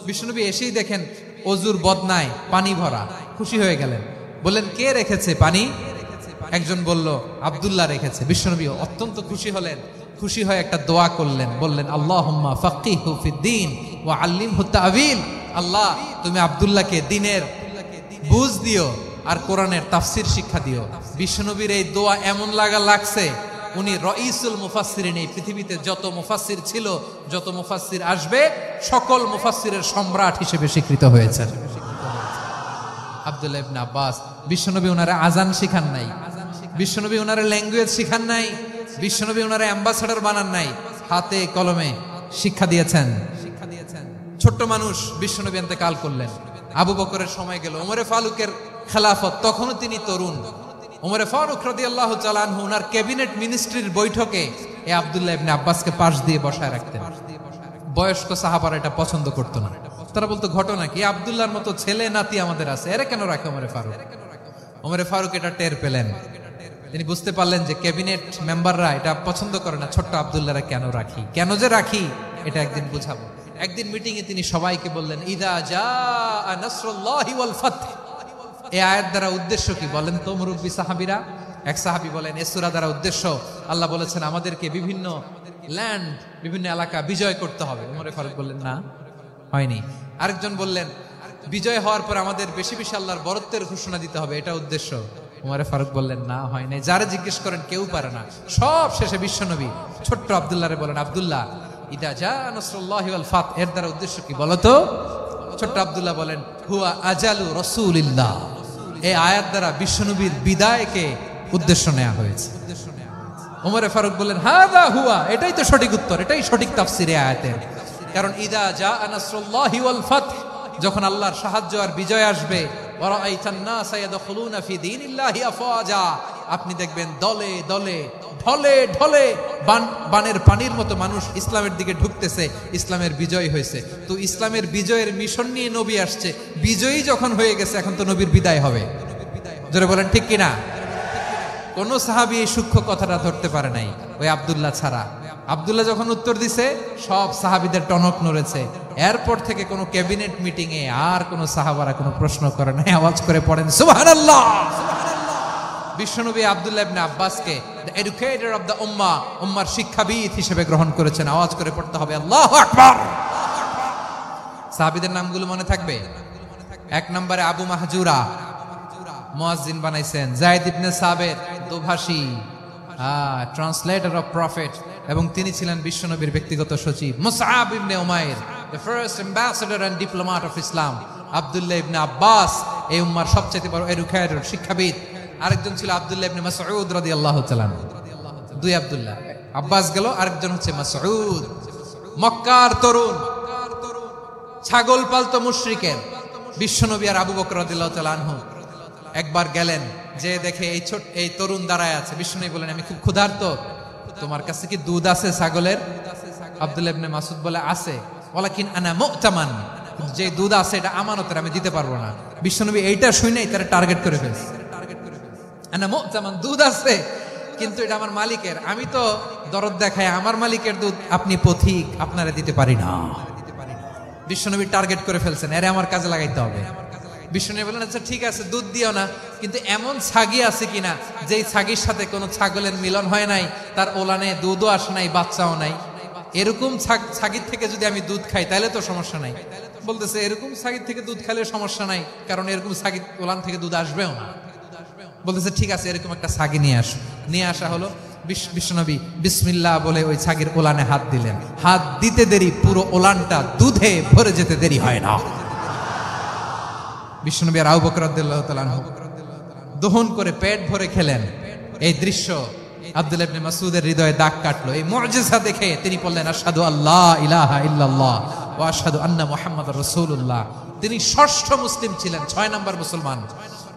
বিশ্বনবী এসেই দেখেন ওযুর বদনায় পানি ভরা, খুশি হয়ে গেলেন, বললেন, কে রেখেছে পানি? একজন বলল, আব্দুল্লাহ রেখেছে। বিশ্বনবী অত্যন্ত খুশি হলেন, খুশি হয়ে একটা দোয়া করলেন, বললেন, আল্লাহুম্মা ফাক্কিহু ফিদ্দীন ওয়া আল্লিমহু তা'ওয়ীল। আল্লাহ, তুমি আব্দুল্লাহকে দ্বীনের বুঝ দিও আর কোরআনের তাফসীর শিক্ষা দিও। বিশ্বনবীর এই দোয়া এমন লাগছে, উনি রাইসুল মুফাসসিরিন, এই পৃথিবীতে যত মুফাসসির ছিল, যত মুফাসসির আসবে, সকল মুফাসসিরের সম্রাট হিসেবে স্বীকৃত হয়েছেন আব্দুল্লাহ ইবনে আব্বাস। বিশ্বনবী ওনারে আজান শিখান নাই, বিশ্বনবী ওনারে ল্যাঙ্গুয়েজ শিখান নাই, বিশ্বনবী ওনারে অ্যাম্বাসেডর বানান নাই, হাতে কলমে শিক্ষা দিয়েছেন। ছোট্ট মানুষ, বিশ্বনবী ইন্তেকাল করলেন, আবু বকরের সময় গেল, ওমরে ফারুকের খেলাফত, তখনও তিনি তরুণ। ওমরে ফারুক রাদিয়াল্লাহু তাআলা আনহু ওনার ক্যাবিনেট মিনিস্ট্রির বৈঠকে এই আব্দুল্লাহ ইবনে আব্বাসকে পাশ দিয়ে বসায় রাখতেন। বয়স্ক সাহাবারা এটা পছন্দ করতো না, তারা বলতো, ঘটনা কি? আব্দুল্লাহর মতো ছেলে নাতি আমাদের আছে, এরা কেন রাখে ওমরে ফারুক? ওমরে ফারুক এটা টের পেলেন, তিনি বুঝতে পারলেন যে ক্যাবিনেট মেম্বাররা এটা পছন্দ করে না, ছোট্ট আব্দুল্লাহরা কেন রাখি, কেন যে রাখি, এটা একদিন বুঝাবো। একদিন মিটিং এ তিনি সবাইকে বললেন, ইদা জাআ নাসরুল্লাহি ওয়াল ফাতহ। এই আয়াত দ্বারা উদ্দেশ্য কি বলেন তো মুরব্বী সাহাবীরা? এক সাহাবী বলেন, এই সূরা দ্বারা উদ্দেশ্য, আল্লাহ বলেছেন আমাদেরকে বিভিন্ন ল্যান্ড, বিভিন্ন এলাকা বিজয় করতে হবে। ওমরে ফারুক বললেন, না, হয়নি। আরেকজন বললেন, বিজয় হওয়ার পর আমাদের বেশি বেশি আল্লাহর বরত্বের ঘোষণা দিতে হবে, এটা উদ্দেশ্য। ওমরে ফারুক বললেন, না, হয় নাই। যারা জিজ্ঞেস করেন কেউ পারে না। সব শেষে বিশ্বনবী ছোট্ট আব্দুল্লাহরে বলেন, আব্দুল্লাহ, ইদা জাআ নাসরুল্লাহি ওয়াল ফাতহ, এর দ্বারা উদ্দেশ্য কি বলো তো? ছোট্ট আব্দুল্লাহ বলেন, হুয়া আজালু রাসূলিল্লাহ। এই আয়াত দ্বারা বিশ্বনবীর বিদায়কে উদ্দেশ্য নেওয়া হয়েছে। ওমরে ফারুক বললেন, হাযা হুয়া, এটাই তো সঠিক উত্তর, এটাই সঠিক তাফসীর এই আয়াতের। কারণ ইদা জাআ নাসরুল্লাহি ওয়াল ফাতহ, যখন আল্লাহর সাহায্য আর বিজয় আসবে, ওয়া রাআইতান নাসা ইয়াদখুলুনা ফি দীনিল্লাহি আফওয়াজা, আপনি দেখবেন দলে দলে, ঢলে ঢলে, বানের পানির মতো মানুষ ইসলামের দিকে ঢুকতেছে, ইসলামের বিজয় হয়েছে। তো ইসলামের বিজয়ের মিশন নিয়ে নবী আসছে, বিজয়ী যখন হয়ে গেছে, এখন তো নবীর বিদায় হবে। জোরে বলেন ঠিক কিনা? কোন সাহাবী এই সূক্ষ্ম কথাটা ধরতে পারে নাই, ওই আব্দুল্লাহ ছাড়া। আব্দুল্লাহ যখন উত্তর দিছে, সব সাহাবীদের টনক নড়েছে। এরপর থেকে কোনো ক্যাবিনেট মিটিং এ আর কোন সাহাবারা কোনো প্রশ্ন করে নাই। আওয়াজ করে পড়েন সুবহানাল্লাহ। বিশ্বনবী আব্দুল্লাহ ইবনে আব্বাসকে দ্য এডুকেটর অফ দ্য উম্মাহ, উম্মার শিক্ষাবিদ হিসেবে গ্রহণ করেছেন। আওয়াজ করে পড়তে হবে আল্লাহু আকবার। সাহাবীদের নামগুলো মনে থাকবে? এক নম্বরে আবু মাহজুরা, মুয়াজ্জিন বানাইছেন। যায়েদ ইবনে সাবিত, দোভাষী, ট্রান্সলেটর অফ প্রফেট, এবং তিনি ছিলেন বিশ্বনবীর ব্যক্তিগত সচিব। মুসআব ইবনে Umair, the first ambassador and diplomat of Islam, Abdullah ইবনে আব্বাস, এই উম্মার সবচেয়ে বড় এরুখায়ের শিক্ষাবিদ। আরেকজন ছিল আব্দুল্লাহ ইবনে মাসউদ রাদিয়াল্লাহু তাআলা। দুই আব্দুল্লাহ, আব্বাস গেল, আরেকজন হচ্ছে মাসউদ। মক্কার তরুণ, ছাগল পালতো মুশরিকের বিশ্বনবী আর আবু বকর রাদিয়াল্লাহু তাআলা আনহু একবার গেলেন, যে দেখে এই তরুণ দাঁড়ায় আছে। বিশ্বনবী বলেন, আমি খুব ক্ষুধার্ত, তোমার কাছে কি দুধ আছে ছাগলের? আব্দুল্লাহ ইবনে মাসউদ বলে, আছে। ওয়ালাকিন আনা মুতামান, যে দুধ আছে এটা আমানতের, আমি দিতে পারবো না। বিশ্বনবী এইটা শুনেই তারা টার্গেট করে ফেলছে। আনা মুতামান, দুধ আছে কিন্তু এটা আমার মালিকের, আমি তো দরদ দেখাই, আমার মালিকের দুধ আপনি পথিক, আপনারা দিতে পারি না। বিশ্বনবী টার্গেট করে ফেলছেন, এরে আমার কাজে লাগাইতে হবে। বিশ্বনবী বলেন, আচ্ছা ঠিক আছে, দুধ দিও না, কিন্তু এমন ছাগি আছে কিনা যেই ছাগির সাথে কোনো ছাগলের মিলন হয় নাই, তার ওলানে দুধও আসে নাই, বাচ্চাও নাই, এরকম ছাগির থেকে যদি আমি দুধ খাই তাহলে তো সমস্যা নাই। বলতেছে, এরকম ছাগির থেকে দুধ খাইলে সমস্যা নাই, কারণ এরকম ছাগির ওলান থেকে দুধ আসবেও না। বলতেছে, ঠিক আছে, এরকম একটা ছাগি নিয়ে আসো। নিয়ে আসা হলো। বিশ্বনবী বিসমিল্লাহ বলে ওই ছাগির ওলানে হাত দিলেন। হাত দিতে দেরি, পুরো ওলানটা দুধে ভরে যেতে দেরি হয় না। বিশ্বনবী আর আবু বকর রাদিয়াল্লাহু তাআলা আনহু দহন করে পেট ভরে খেলেন। এই দৃশ্য আব্দুল্লাহ ইবনে মাসউদের হৃদয়ে দাগ কাটলো। এই মুজিজা দেখে তিনি বললেন, আশহাদু আল্লা ইলাহা ইল্লাল্লাহ ওয়া আশহাদু আন্না মুহাম্মাদুর রাসূলুল্লাহ। তিনি ষষ্ঠ মুসলিম ছিলেন, 6 নম্বর মুসলমান।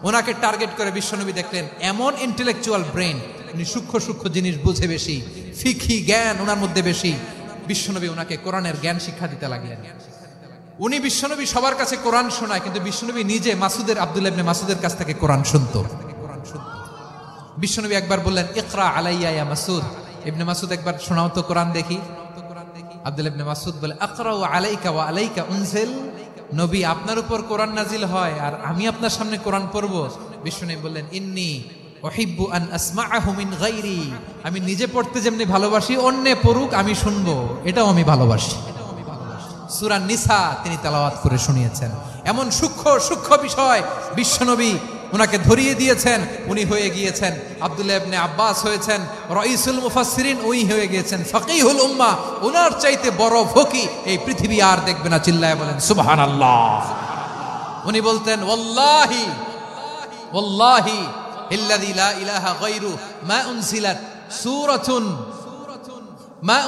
ওনাকে টার্গেট করে বিশ্বনবী দেখলেন এমন ইন্টেলেকচুয়াল ব্রেন, উনি সূক্ষ্ম সূক্ষ্ম জিনিস বুঝে বেশি, ফিকহি জ্ঞান ওনার মধ্যে বেশি। বিশ্বনবী ওনাকে কোরআনের জ্ঞান শিক্ষা দিতে লাগলেন। উনি বিশ্বনবী সবার কাছে কোরআন শোনায়, কিন্তু বিশ্বনবী নিজে আব্দুল্লাহ ইবনে মাসউদের কাছ থেকে কোরআন শুনতো। বিশ্বনবী একবার বললেন, ইকরা আলাইয়া ইয়া মাসউদ। ইবনে মাসউদ, একবার শোনাও তো কোরআন দেখি। আব্দুল্লাহ ইবনে মাসউদ বলে, আকরাউ আলাইকা ওয়া আলাইকা উনজিল। নবী, আপনার উপর কোরআন নাজিল হয় আর আমি আপনার সামনে কোরআন পড়ব। বিশ্বনবী বললেন, ইন্নী উহিব্বু আন আসমাআহু মিন গায়রি। আমি নিজে পড়তে যেমনি ভালোবাসি, অন্যে পড়ুক আমি শুনবো, এটাও আমি ভালোবাসি। সূরা নিসা তিনি তেলাওয়াত করে শুনিয়েছেন। এমন সূক্ষ্ম সূক্ষ্ম বিষয় বিশ্বনবী উনাকে ধরিয়ে দিয়েছেন। উনি হয়ে গিয়েছেন, আব্দুল্লাহ ইবনে আব্বাস হয়েছেন রাইসুল মুফাসসিরিন, উই হয়ে গিয়েছেন ফাকিহুল উম্মাহ। উনার চাইতে বড় ফকি এই পৃথিবী আর দেখবে না। চিল্লায় বলেন সুবহানাল্লাহ। উনি বলতেন, ওয়াল্লাহি ওয়াল্লাহি ইল্লাযী লা ইলাহা গায়রু মা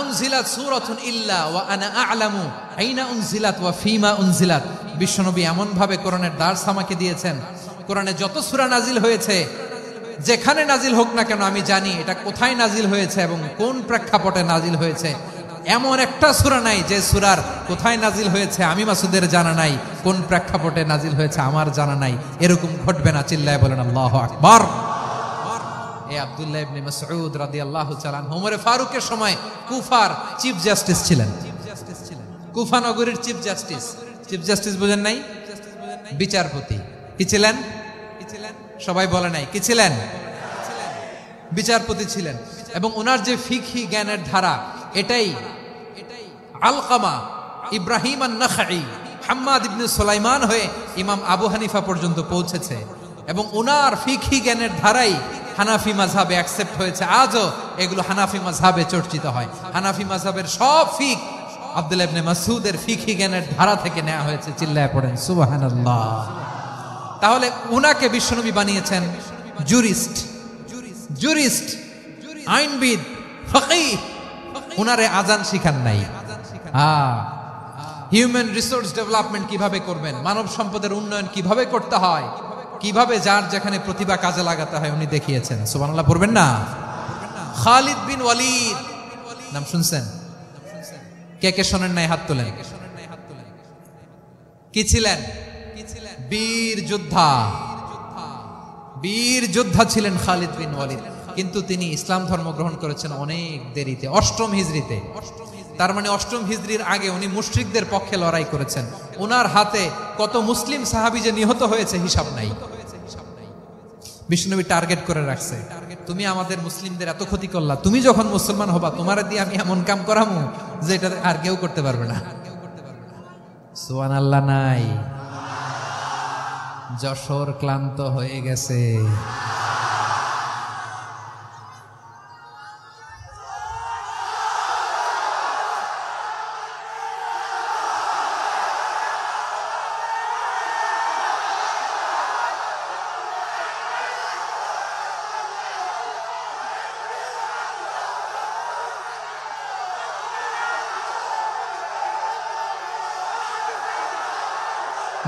উনজিলাত সূরাতুন ইল্লা ওয়া আনা আ'লামু আইনা উনজিলাত ওয়া ফীমা উনজিলাত। বিশ্বনবী এমন ভাবে কোরআনের দার্স আমাকে দিয়েছেন, কোরআনে যত সূরা নাজিল হয়েছে, যেখানে নাজিল হোক না কেন আমি জানি এটা কোথায় নাজিল হয়েছে এবং কোন প্রেক্ষাপটে নাজিল হয়েছে। এমন একটা সূরা নাই যে সূরার কোথায় নাজিল হয়েছে আমি মাসুদের জানা নাই, কোন প্রেক্ষাপটে নাজিল হয়েছে আমার জানা নাই। এরকম ঘটবে না। চিল্লায় বলেন আল্লাহু আকবার। এই আব্দুল্লাহ ইবনে মাসউদ রাদিয়াল্লাহু তাআলা ওমর ফারুকের সময় কুফার চিফ জাস্টিস ছিলেন। কুফা নগরীর চিফ জাস্টিস। চিফ জাস্টিস বুঝেন নাই? বিচারপতি। কি ছিলেন? সবাই বলে নাই কি ছিলেন? বিচারপতি ছিলেন। এবং ওনার যে ফিকহি জ্ঞানের ধারা, এটাই আলকামা, ইব্রাহিম আন-নাখাই, হাম্মাদ ইবনে সুলাইমান হয়ে ইমাম আবু হানিফা পর্যন্ত পৌঁছেছে। এবং ওনার ফিকহি জ্ঞানের ধারাই হানাফি মাযহাবে অ্যাকসেপ্ট হয়েছে। আজও এগুলো হানাফি মাযহাবে চর্চিত হয়। হানাফি মাযহাবের সব ফিক আব্দুল্লাহ ইবনে মাসউদের ফিকহি জ্ঞানের ধারা থেকে নেওয়া হয়েছে। চিল্লায় পড়েন সুবহানাল্লাহ। তাহলে উনাকে বিশ্বনবী বানিয়েছেন জুরিস্ট, আইনবিদ, ফকিহ। উনারে আজান শিখান নাই। হিউম্যান রিসোর্স ডেভেলপমেন্ট কিভাবে করবেন, মানব সম্পদের উন্নয়ন কিভাবে করতে হয়, কিভাবে যার যেখানে প্রতিভা কাজে লাগাতে হয় উনি দেখিয়েছেন। সুবহানাল্লাহ পড়বেন না? খালিদ বিন ওয়ালিদ নাম শুনছেন? কে কে শোনেন নাই হাত তোলেন। কি ছিলেন? বীর যোদ্ধা ছিলেন খালিদ বিন ওয়ালিদ। কিন্তু তিনি ইসলাম ধর্ম গ্রহণ করেছেন অনেক দেরিতে, 8ম হিজরিতে। তার মানে 8ম হিজরির আগে উনি মুশরিকদের পক্ষে লড়াই করেছেন। ওনার হাতে কত মুসলিম সাহাবী যে নিহত হয়েছে হিসাব নাই। বিষ্ণুনবী টার্গেট করে রাখছে, তুমি আমাদের মুসলিমদের এত ক্ষতি করলা, তুমি যখন মুসলমান হবা তোমার দিয়ে আমি এমন কাম করামু যে এটা আর কেউ করতে পারবে না। সুবহানাল্লাহ নাই? যশোর ক্লান্ত হয়ে গেছে।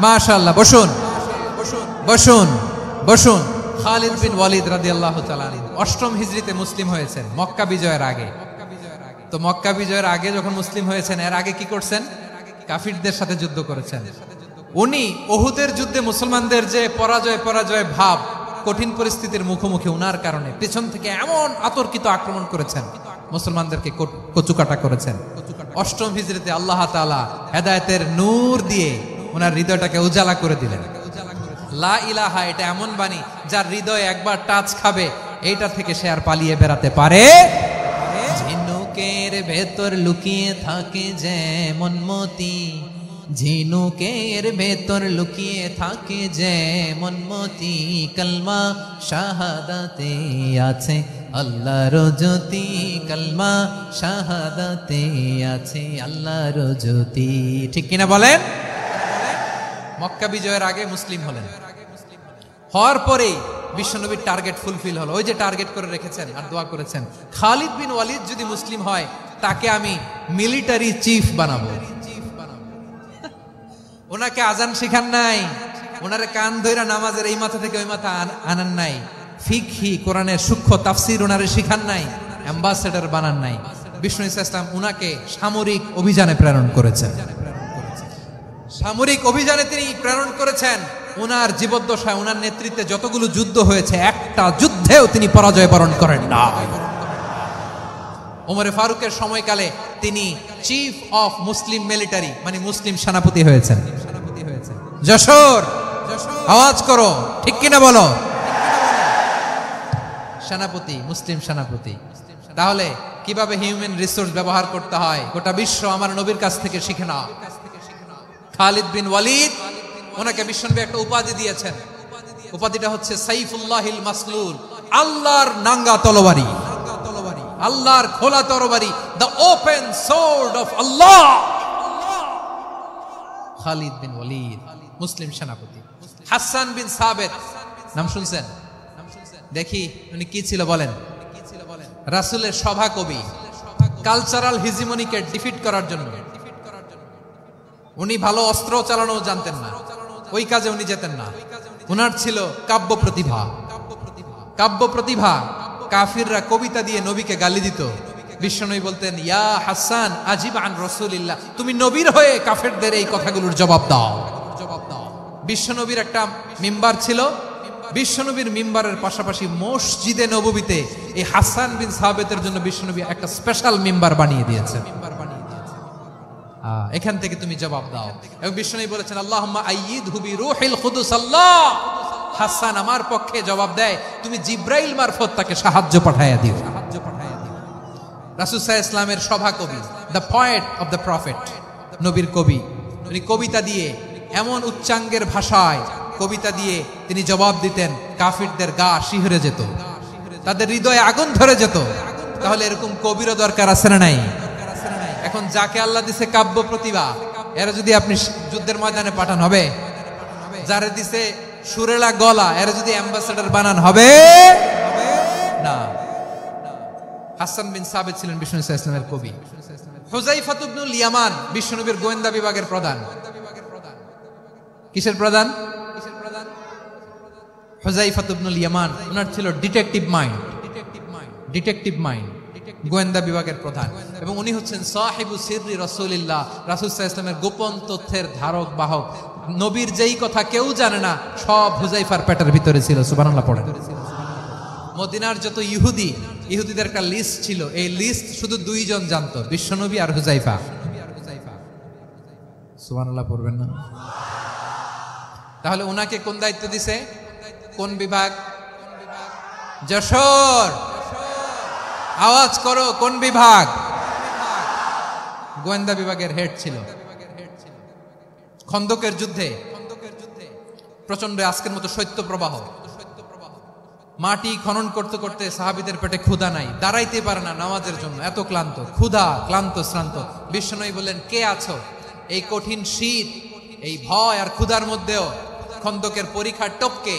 মাশাআল্লাহ, বসুন বসুন বসুন। খালিদ বিন ওয়ালিদ রাদিয়াল্লাহু তাআলা আনহু 8ম হিজরিতে মুসলিম হয়েছেন, মক্কা বিজয়ের আগে। তো মক্কা বিজয়ের আগে যখন মুসলিম হয়েছেন, এর আগে কি করছেন? কাফিরদের সাথে যুদ্ধ করেছেন। উনি উহুদের যুদ্ধে মুসলমানদের যে পরাজয় ভাব, কঠিন পরিস্থিতির মুখোমুখি উনার কারণে পেছন থেকে এমন আতর্কিত আক্রমণ করেছেন, মুসলমানদেরকে কচুকাটা করেছেন। 8ম হিজরিতে আল্লাহ তাআলা হেদায়েতের নূর দিয়ে ওনার হৃদয়টাকে উজালা করে দিলেন। লা ইলাহা, এটা এমন বাণী যার হৃদয় একবার টাচ খাবে, এইটা থেকে সে আর পালিয়ে বেড়াতে পারে। ঝিনুকের ভেতর লুকিয়ে থাকে যেমন মতি, ঝিনুকের ভেতর লুকিয়ে থাকে যেমন মতি, কলমা শাহাদাতে আছে আল্লাহর জ্যোতি, কলমা শাহাদাতে আছে আল্লাহর জ্যোতি। ঠিক কিনা বলেন? মক্কা বিজয়ের আগে মুসলিম হলেন, হওয়ার পরে বিশ্বনবীর টার্গেট ফুলফিল হলো। ওই যে টার্গেট করে রেখেছেন আর দোয়া করেছেন, খালিদ বিন ওয়ালিদ যদি মুসলিম হয় তাকে আমি মিলিটারি চিফ বানাবো। ওনাকে আজান শিখান নাই, ওনারে কান ধইরা নামাজের এই মাথা থেকে ওই মাথা আনান নাই, ফিকহি কোরআনের সূক্ষ্ম তাফসীর ওনারে শিখান নাই, অ্যাম্বাসেডর বানান নাই। বিষ্ণু ইসলাম উনাকে সামরিক অভিযানে প্রেরণ করেছেন। সামরিক অভিযানে তিনি প্রেরণ করেছেন। উনার জীবদ্দশায় উনার নেতৃত্বে যতগুলো যুদ্ধ হয়েছে, একটা যুদ্ধেও তিনি পরাজয় বরণ করেন না। ওমরে ফারুকের সময়কালে তিনি চিফ অফ মুসলিম মিলিটারি, মানে মুসলিম সেনাপতি হয়েছেন। যশোর, আওয়াজ করো, ঠিক কিনা বলো? সেনাপতি, মুসলিম সেনাপতি। তাহলে কিভাবে হিউম্যান রিসোর্স ব্যবহার করতে হয় গোটা বিশ্ব আমার নবীর কাছ থেকে শিখে নাও। খালিদ বিন ওয়ালিদ, ওনাকে বিশ্বনবী একটা উপাধি দিয়েছেন। উপাধিটা হচ্ছে সাইফুল্লাহিল মাসলুল, আল্লাহর নাঙ্গা তরবারি, আল্লাহর খোলা তরবারি, দ্য ওপেন সোর্ড অফ আল্লাহ। খালিদ বিন ওয়ালিদ মুসলিম সেনাপতি। হাসান বিন সাবেত, নাম শুনছেন? দেখি উনি কি ছিল বলেন? রাসূলের সভা কবি, কালচারাল হিজিমনিকে ডিফিট করার জন্য। উনি ভালো অস্ত্র চালানো জানতেন না, ওই কাজে উনি যেতেন না। উনার ছিল কাব্য প্রতিভা। কাব্য প্রতিভা, কাফিররা কবিতা দিয়ে নবীকে গালি দিত। বিশ্বনবী বলতেন, ইয়া হাসান আজিব আন রাসূলিল্লাহ, তুমি নবীর হয়ে কাফেরদের এই কথাগুলোর জবাব দাও। বিশ্বনবীর একটা মিম্বার ছিল। বিশ্বনবীর মিম্বারের পাশাপাশি মসজিদে নববীতে এই হাসান বিন সাবেতের জন্য বিশ্বনবী একটা স্পেশাল মিম্বার বানিয়ে দিয়েছেন। এখান থেকে তুমি জবাব দাও। এবং বিশ্বনবী বলেছেন, আল্লাহুম্মা আইয়িদহু বিরূহিল কুদুস, আল্লাহ হাসান আমার পক্ষে জবাব দেয়, তুমি জিব্রাইল মারফত তাকে সাহায্য পাঠাইয়া দিও। রাসূল সাল্লাল্লাহু আলাইহি ওয়াসাল্লামের সভা কবি, the poet of the prophet, নবীর কবি। উনি কবিতা দিয়ে, এমন উচ্চাঙ্গের ভাষায় কবিতা দিয়ে তিনি জবাব দিতেন, কাফিরদের গা শিহরে যেত, তাদের হৃদয়ে আগুন ধরে যেত। তাহলে এরকম কবিরও দরকার আছে না নাই? এখন যাকে আল্লাহ দিছে কাব্য প্রতিভা, এরা যদি আপনি যুদ্ধের ময়দানে পাঠান হবে? যারে দিছে সুরেলা গলা, এরা যদি অ্যাম্বাসেডর বানান হবে না। হাসান বিন সাবিত ছিলেন বিষ্ণু ইসলামের কবি। হুযায়ফা ইবনুল ইয়ামান বিশ্বনবীর গোয়েন্দা বিভাগের প্রধান। কিসের প্রধান? হুযায়ফা ইবনুল ইয়ামান, ওনার ছিল ডিটেকটিভ মাইন্ড। ডিটেকটিভ মাইন্ড, গোয়েন্দা বিভাগের প্রধান। এবং উনি হচ্ছেন সাহিবু সিররি রাসূলিল্লাহ, রাসূল সাল্লাল্লাহু আলাইহি ওয়াসাল্লামের গোপন তথ্যের ধারক বাহক। নবীর যেই কথা কেউ জানে না, সব হুযায়ফার পেটের ভিতরে ছিল। সুবহানাল্লাহ পড়েন। মদিনার যত ইহুদিদের একটা লিস্ট ছিল, এই লিস্ট শুধু দুইজন জানতো, বিশ্বনবী আর হুযায়ফা। সুবহানাল্লাহ পড়বেন না? তাহলে ওনাকে কোন দায়িত্ব দিছে? কোন বিভাগ? যশোর, আওয়াজ করো, কোন বিভাগ? গোয়েন্দা বিভাগের হেড ছিল। খন্দকের যুদ্ধে প্রচন্ড আজকের মতো শৈত্য প্রবাহ, মাটি খনন করতে করতে সাহাবীদের পেটে ক্ষুধা নাই, দাঁড়াইতে পারে না নামাজের জন্য, এত ক্লান্ত, ক্ষুধা, ক্লান্ত, শ্রান্ত। বিশ্বনবী বললেন, কে আছো? এই কঠিন শীত, এই ভয় আর ক্ষুধার মধ্যেও খন্দকের পরীক্ষার টপকে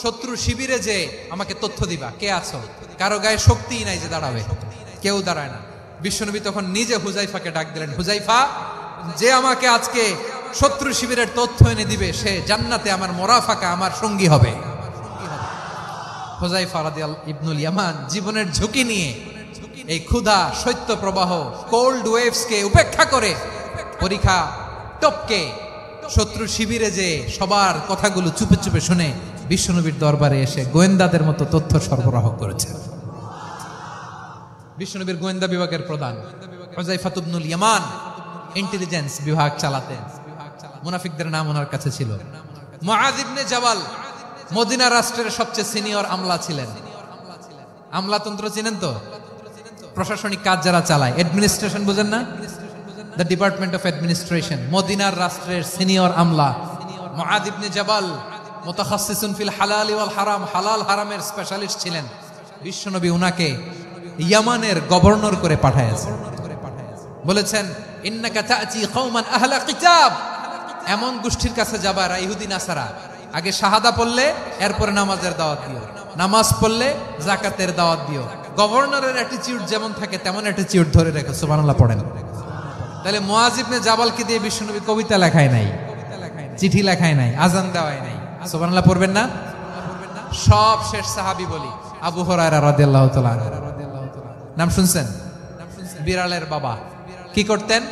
শত্রু শিবিরে যে আমাকে তথ্য দিবা, কে আছো? কারো গায়ে শক্তিই নাই যে দাঁড়াবে, কেউ দাঁড়ায় না। বিশ্বনবী তখন নিজে হুযায়ফাকে ডাক দিলেন, হুযায়ফা, যে আমাকে আজকে শত্রু শিবিরের তথ্য এনে দিবে, সে জান্নাতে আমার মোরাফাকা, আমার সঙ্গী হবে। হুযায়ফা রাদিয়াল্লাহু ইবনুল ইয়ামান জীবনের ঝুঁকি নিয়ে এই ক্ষুধা, শৈত্য প্রবাহ, কোল্ড ওয়েভসকে উপেক্ষা করে পরীক্ষা টপকে শত্রু শিবিরে যে সবার কথাগুলো চুপে চুপে শুনে বিশ্বনবীর দরবারে এসে গোয়েন্দাদের মতো তথ্য সরবরাহ করেছে। বিশ্বনবীর গোয়েন্দা বিভাগের প্রধান হুযায়ফা ইবনুল ইয়ামান ইন্টেলিজেন্স বিভাগ চালাতেন। মুনাফিকদের নাম ওনার কাছে ছিল। মুআয ইবনে জাবাল মদিনা রাষ্ট্রের সবচেয়ে সিনিয়র আমলা ছিলেন। আমলাতন্ত্র চিনেন তো? প্রশাসনিক কাজ যারা চালায়, অ্যাডমিনিস্ট্রেশন বুঝেন না? The department of administration. মদিনার রাষ্ট্রের সিনিয়র আমলা মুআয ইবনে জাবাল মুতাখাসসিসুন ফিল হালাল ওয়াল হারাম, হালাল হারামের স্পেশালিস্ট ছিলেন। বিশ্বনবী উনাকে ইয়ামানের গভর্নর করে পাঠায়েছেন। বলেছেন, ইন্নাকা তা'তি কওমান আহলা কিতাব, এমন গোষ্ঠীর কাছে যাবা এরা ইহুদি নাসারা, আগে শাহাদা পড়লে এরপরে নামাজের দাওয়াত দিও, নামাজ পড়লে যাকাতের দাওয়াত দিও। গভর্নরের অ্যাটিটিউড যেমন থাকে তেমন অ্যাটিটিউড ধরে রেখো। সুবহানাল্লাহ পড়েন। তাহলে মুআয ইবনে জাবালকে দিয়ে বিশ্বনবী কবিতা লেখায় নাই, চিঠি লেখায় নাই, আজান দেওয়ায় নাই। সুবহানাল্লাহ পড়বেন না? সব শেষ সাহাবী বলি আবু হুরায়রা রাদিয়াল্লাহু তাআলা নাম শুনছেন? বিড়ালের বাবা। কি করতেন?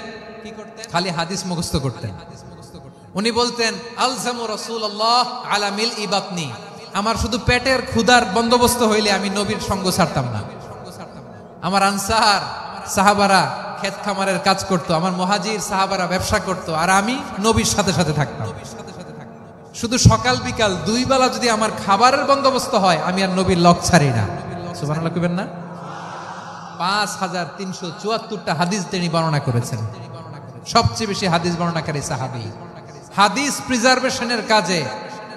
খালি হাদিস মুখস্থ করতেন। উনি বলতেন, আলজামু রাসূলুল্লাহ আলা মিলই বাতনি, আমার শুধু পেটের ক্ষুধার বন্দোবস্ত হইলে আমি নবীর সঙ্গ ছাড়তাম না। আমার আনসার সাহাবারা ক্ষেত খামারের কাজ করতো, আমার মুহাজির সাহাবারা ব্যবসা করতো, আর আমি নবীর সাথে সাথে থাকতাম। শুধু সকাল বিকাল দুই বেলা যদি আমার খাবারের বন্দোবস্ত হয়, আমি আর নবীর লক ছাড়ি না। সুবহানাল্লাহ কইবেন না? 5374টা হাদিস তিনি বর্ণনা করেছেন। সবচেয়ে বেশি হাদিস বর্ণনাকারী সাহাবী। হাদিস প্রিজার্ভেশনের কাজে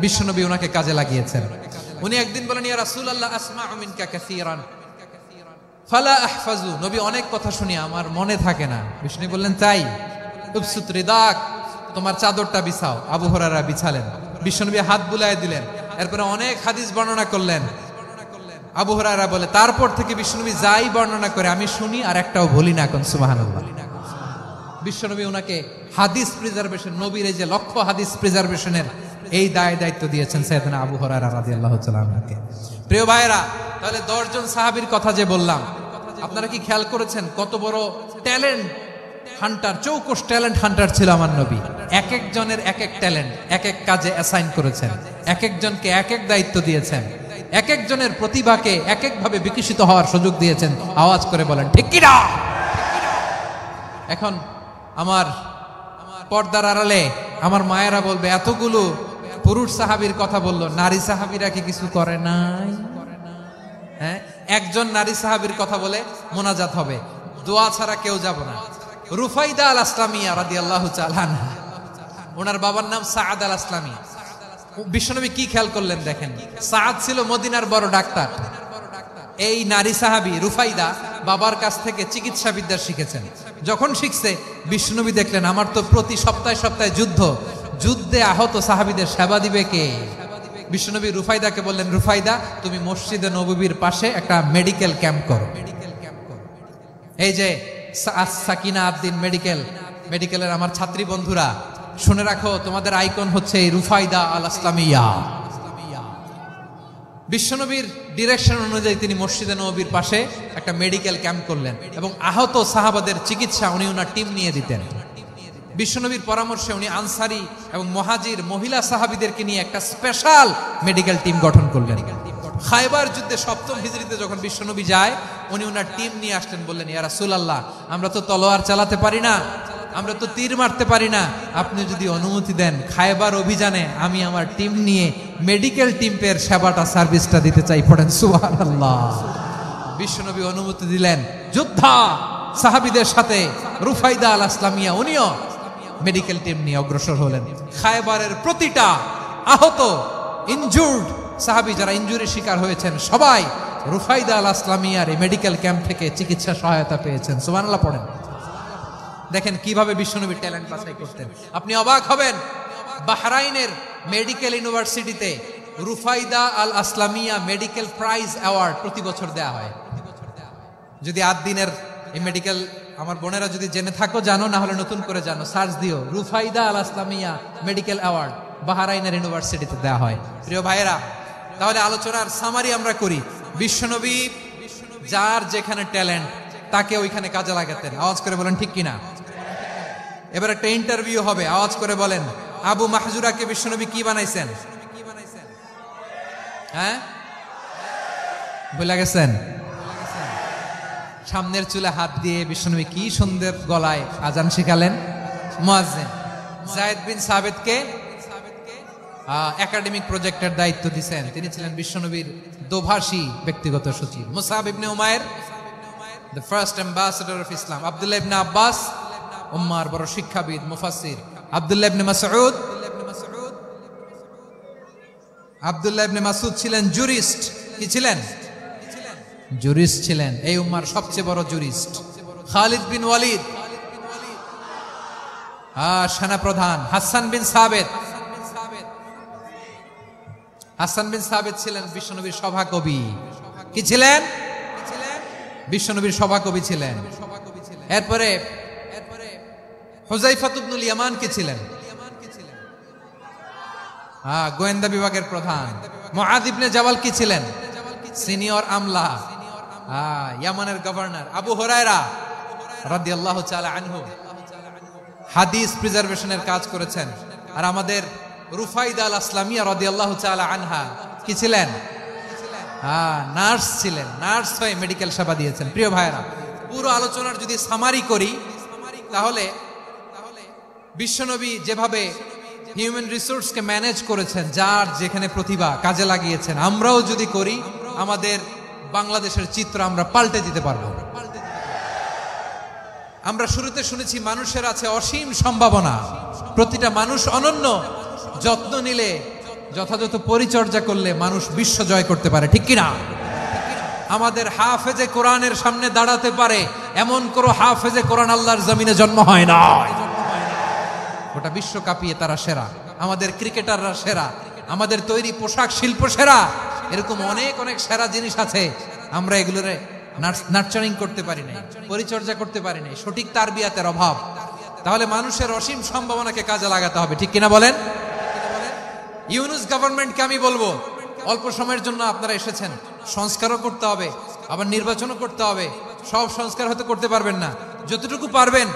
বিশ্বনবী ওনাকে কাজে লাগিয়েছেন। উনি একদিন বলেন, ইয়া রাসূলুল্লাহ আসমাউ মিনকা কাসীরান ফালা আহফাজু, নবী অনেক কথা শুনি আমার মনে থাকে না। বিশ্বনবী বললেন, তাই? উবসুত রিদাক, তোমার চাদরটা বিছাও। আবু হুরায়রা বিছালেন, বিশ্বনবী হাত বুলায় দিলেন, এরপরে অনেক হাদিস বর্ণনা করলেন। আবু হুরায়রা বলে, তারপর থেকে বিশ্বনবী যাই বর্ণনা করে আমি শুনি আর একটাও ভুলি না। কোন সুবহানাল্লাহ। বিশ্বনবী ওনাকে হাদিস প্রিজার্ভেশন, নবীর এই যে লক্ষ্য হাদিস প্রিজার্ভেশনের এই দায়িত্ব দিয়েছেন সাইয়েদনা আবু হুরায়রা রাদিয়াল্লাহু তাআলা আনহুকে। প্রিয় ভাইরা, তাহলে 10 জন সাহাবীর কথা যে বললাম, আপনারা কি খেয়াল করেছেন কত বড় ট্যালেন্ট হান্টার, চৌকস ট্যালেন্ট হান্টার ছিল আমার নবী। এক একজনের এক এক ট্যালেন্ট, এক এক কাজে অ্যাসাইন করেছেন, এক একজনকে এক এক দায়িত্ব দিয়েছেন, এক একজনের প্রতিভাকে এক একভাবে বিকশিত হওয়ার সুযোগ দিয়েছেন। আওয়াজ করে বলেন ঠিক কি না? এখন আমার পর্দার আড়ালে আমার মায়েরা বলবে, এতগুলো পুরুষ সাহাবীর কথা বললো, নারী সাহাবীরা কি কিছু করে নাই? হ্যাঁ, একজন নারী সাহাবীর কথা বলে মোনাজাত হবে, দোয়া ছাড়া কেউ যাব না। রুফাইদা আল আসলামিয়া রাদিয়াল্লাহু তাআলা আনহা, ওনার বাবার নাম সাআদ আল আসলামি। বিশ্বনবী কি খেয়াল করলেন দেখেন, সাআদ ছিল মদিনার বড় ডাক্তার। এই নারী সাহাবী রুফাইদা বাবার কাছ থেকে চিকিৎসা বিদ্যা শিখেছেন। যখন শিখছে, বিশ্বনবী দেখলেন আমার তো প্রতি সপ্তাহে সপ্তাহে যুদ্ধে আহত সাহাবীদের সেবা দিবে কে? বিশ্বনবী রুফাইদাকে বললেন, রুফাইদা তুমি মসজিদে নববীর পাশে একটা মেডিকেল ক্যাম্প করো। এই যে সাকিনা আদ্দিন মেডিকেলের আমার ছাত্রী বন্ধুরা শুনে রাখো, তোমাদের আইকন হচ্ছে এই রুফাইদা আল আসলামিয়া। বিশ্বনবীর ডিরেকশন অনুযায়ী তিনি মসজিদে নববীর পাশে একটা মেডিকেল ক্যাম্প করলেন এবং আহত সাহাবাদের চিকিৎসা উনি ওনার টিম নিয়ে দিতেন। বিশ্বনবীর পরামর্শে উনি আনসারি এবং মুহাজির মহিলা সাহাবীদেরকে নিয়ে একটা স্পেশাল মেডিকেল টিম গঠন করলেন। খায়বার যুদ্ধে 7ম হিজরিতে যখন বিশ্বনবী যায়, উনি ওনার টিম নিয়ে আসলেন, বললেন, ইয়া রাসূলুল্লাহ আমরা তো তলোয়ার চালাতে পারি না, আমরা তো তীর মারতে পারি না, আপনি যদি অনুমতি দেন খায়বার অভিযানে আমি আমার টিম নিয়ে মেডিকেল টিমের সেবাটা সার্ভিসটা দিতে চাই। পড়েন সুবহানাল্লাহ। বিশ্বনবী অনুমতি দিলেন, যোদ্ধা সাহাবীদের সাথে রুফাইদা আল আসলামিয়া উনিও মেডিকেল টিম নিয়ে অগ্রসর হলেন। খায়বারের প্রতিটা আহত ইনজুর্ড সাহাবী যারা ইনজুরির শিকার হয়েছেন সবাই রুফাইদা আল আসলামিয়ার এই মেডিকেল ক্যাম্প থেকে চিকিৎসা সহায়তা পেয়েছেন। সুবহানাল্লাহ পড়েন। দেখেন কিভাবে বিশ্বনবী ট্যালেন্ট বাছাই করতেন। আপনি অবাক হবেন, বাহরাইনের মেডিকেল ইউনিভার্সিটিতে রুফাইদা আল আসলামিয়া মেডিকেল প্রাইজ অ্যাওয়ার্ড প্রতি বছর দেয়া হয়। যদি 8 দিনের এই মেডিকেল আমার বোনেরা যদি জেনে থাকো জানো, না হলে নতুন করে জানো, সার্চ দিও রুফাইদা আল ইসলামিয়া মেডিকেল অ্যাওয়ার্ড বাহরাইনের ইউনিভার্সিটিতে দেওয়া হয়। প্রিয় ভাইয়েরা, তাহলে আলোচনার সামারি আমরা করি। বিশ্বনবী যার যেখানে ট্যালেন্ট তাকে ওইখানে কাজে লাগাতেন। আওয়াজ করে বলেন ঠিক কিনা? এবার একটা ইন্টারভিউ হবে, আওয়াজ করে বলেন আবু মাহজুরাকে বিশ্বনবী কি বানাইছেন? হ্যাঁ, ভুলে গেছেন? সামনের চুলে হাত দিয়ে বিশ্বনবী কি সুন্দর গলায় আজান শিখালেন। মুয়াজ্জিন যায়েদ বিন সাবিতকে একাডেমিক প্রজেক্টের দায়িত্ব দিয়েছেন, তিনি ছিলেন বিশ্বনবীর দোভাষী ব্যক্তিগত সচিব। মুসআব ইবনে Umair the first ambassador of Islam, Abdullah ইবনে আব্বাস উম্মার বড় শিক্ষাবিদ মুফাসসির, আব্দুল্লাহ ইবনে মাসউদ ছিলেন জুরিস্ট। কি ছিলেন? জুরিস্ট ছিলেন, এই উম্মার সবচেয়ে বড় জুরিস্ট। খালিদ বিন ওয়ালিদ সেনাপ্রধান। হাসান বিন সাবিত ছিলেন বিশ্বনবীর সভাকবি। কি ছিলেন? বিশ্বনবীর সভাকবি ছিলেন। এরপরে হুযায়ফা ইবনুল ইয়ামান কি ছিলেন? গোয়েন্দা বিভাগের প্রধান। মুআয ইবনে জাবাল কি ছিলেন? সিনিয়র আমলা, ইয়ামানের গভর্নর। আবু হুরায়রা রাদিয়াল্লাহু তাআলা আনহু হাদিস প্রিজার্ভেশনের কাজ করেছেন। আর আমাদের রুফাইদা আল ইসলামিয়া রাদিয়াল্লাহু তাআলা আনহা কি ছিলেন? নার্স ছিলেন, নার্স হয়ে মেডিকেল সেবা দিয়েছেন। প্রিয় ভাইরা, পুরো আলোচনার যদি সামারি করি তাহলে বিশ্বনবী যেভাবে হিউম্যান রিসোর্সকে ম্যানেজ করেছেন, যার যেখানে প্রতিভা কাজে লাগিয়েছেন, আমরাও যদি করি আমাদের বাংলাদেশের চিত্র আমরা পাল্টে দিতে পারবো। আমরা শুরুতে শুনেছি মানুষের আছে অসীম সম্ভাবনা, প্রতিটা মানুষ অনন্য, যত্ন নিলে, যথাযথ পরিচর্যা করলে মানুষ বিশ্ব জয় করতে পারে। ঠিক কিনা? আমাদের হাফেজে কোরআনের সামনে দাঁড়াতে পারে এমন কোন হাফেজে কোরআন আল্লাহর জমিনে জন্ম হয় না। গোটা বিশ্ব কাঁপিয়ে তারা সেরা, আমাদের ক্রিকেটাররা সেরা, আমাদের তৈরি পোশাক শিল্প সেরা। এরকম অনেক অনেক সেরা জিনিস আছে, আমরা এগুলোর নার্চারিং করতে পারি নাই, পরিচর্যা করতে পারি নাই, সঠিক তারবিয়াতের অভাব। তাহলে মানুষের অসীম সম্ভাবনাকে কাজে লাগাতে হবে। ঠিক কিনা বলেন? ইউনুস গভর্নমেন্টকে আমি বলবো, অল্প সময়ের জন্য আপনারা এসেছেন, সংস্কারও করতে হবে, আবার নির্বাচনও করতে হবে। সব সংস্কার হয়তো করতে পারবেন না, যতটুকু পারবেন